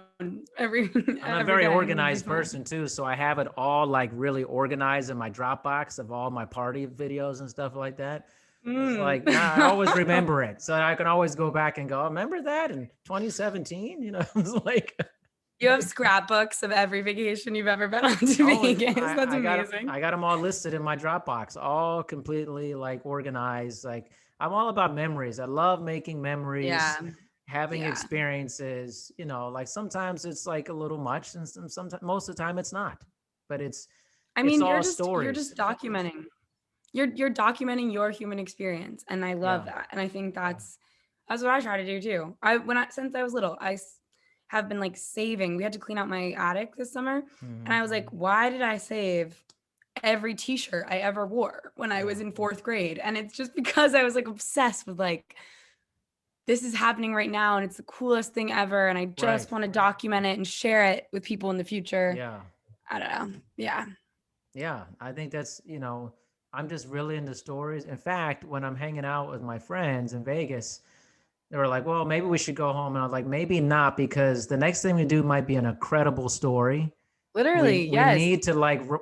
every. I'm a very organized person too, so I have it all like really organized in my Dropbox of all my party videos and stuff like that. It's like, I always remember it, so I can always go back and go, oh, remember that in 2017? You know, it's like. You have scrapbooks of every vacation you've ever been on to Vegas. That's amazing. I got them all listed in my Dropbox, all completely like organized. Like, I'm all about memories. I love making memories, having experiences. You know, like sometimes it's like a little much, and sometimes most of the time it's not. But you're just documenting. You're documenting your human experience, and I love that. And I think that's what I try to do too. Since I was little, I have been saving. We had to clean out my attic this summer, and I was like, why did I save every t-shirt I ever wore when I was in 4th grade? And it's just because I was obsessed with this is happening right now, and it's the coolest thing ever, and I just want to document it and share it with people in the future. Yeah. I don't know. Yeah, I think that's, I'm just really into stories. In fact, when I'm hanging out with my friends in Vegas, they were like, well, maybe we should go home. And I was like, maybe not, because the next thing we do might be an incredible story. Literally, we need to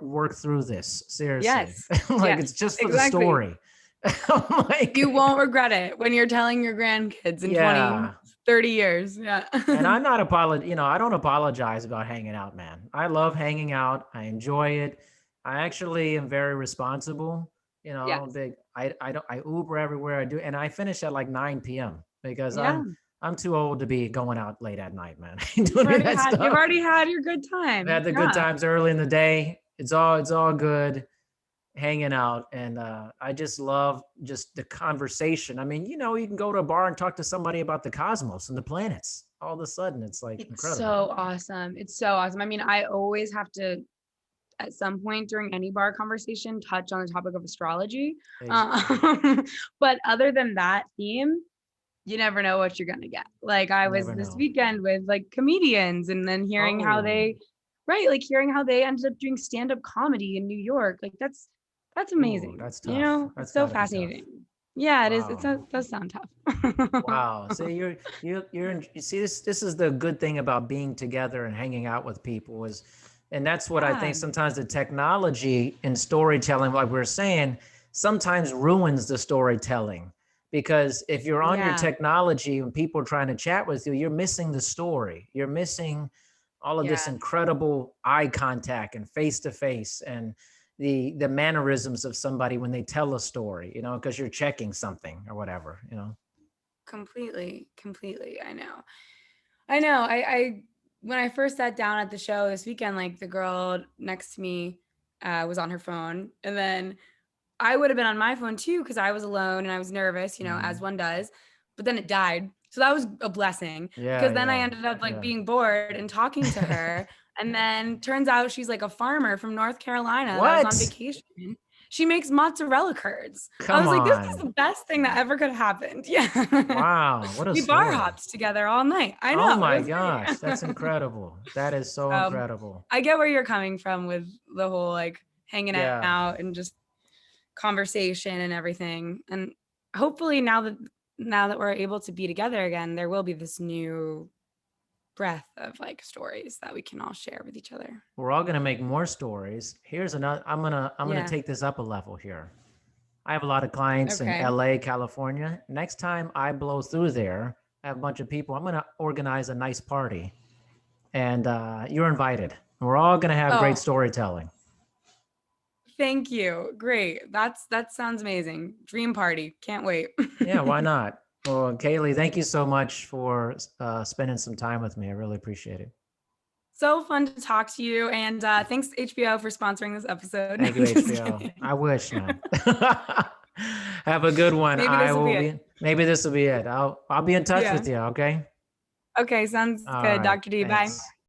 work through this. Seriously. Yes. It's just for the story. You won't regret it when you're telling your grandkids in 20, 30 years. Yeah. And I'm not I don't apologize about hanging out, man. I love hanging out. I enjoy it. I actually am very responsible. I'm big. I Uber everywhere I do, and I finish at 9 p.m. because I'm too old to be going out late at night, man. You've already had your good time. I've had the good times early in the day. It's all good hanging out, and I just love just the conversation. I mean, you can go to a bar and talk to somebody about the cosmos and the planets. All of a sudden, it's incredible. So awesome. It's so awesome. I mean, I always have to, at some point during any bar conversation, touch on the topic of astrology. But other than that theme, you never know what you're gonna get. I was this weekend with comedians, and then hearing how they, hearing how they ended up doing stand-up comedy in New York. That's amazing. That's tough. It's so fascinating. Yeah, it is. It does sound tough. Wow. So you see, this is the good thing about being together and hanging out with people and that's what I think sometimes the technology in storytelling, like we're saying, sometimes ruins the storytelling. Because if you're on your technology and people are trying to chat with you, you're missing the story. You're missing all of this incredible eye contact and face-to-face and the mannerisms of somebody when they tell a story, because you're checking something or whatever, Completely. I know. I when I first sat down at the show this weekend, the girl next to me was on her phone, and then I would have been on my phone too, because I was alone and I was nervous, as one does, but then it died. So that was a blessing, Yeah, because then I yeah, ended up like yeah. being bored and talking to her. And then turns out she's like a farmer from North Carolina that was on What? vacation. She makes mozzarella curds. I Come was like, this is on. the best thing that ever could have happened. Yeah. Wow, what a We bar story. hopped together all night. I Oh know. It my was gosh, that's great. incredible. That is so So incredible. I get where you're coming from with the whole like hanging Yeah. out and just conversation and everything. And hopefully now that we're able to be together again, there will be this new breath of like stories that we can all share with each other. We're all gonna make more stories. Here's another, I'm gonna Yeah. take this up a level here. I have a lot of clients in Okay. LA, California. Next time I blow through there, I have a bunch of people. I'm gonna organize a nice party, and you're invited. We're all gonna have great Oh, storytelling. thank you. Great. That sounds amazing. Dream party. Can't wait. Yeah, why not? Well, Kaley, thank you so much for spending some time with me. I really appreciate it. So fun to talk to you. And thanks HBO for sponsoring this episode. Thank you, I'm just HBO. kidding. I wish, man. Have a good one. Maybe I this will will be it. be. Maybe this will be it. I'll be in touch Yeah. with you. Okay. Okay. Sounds All good. right. Dr. D. Bye. Thanks.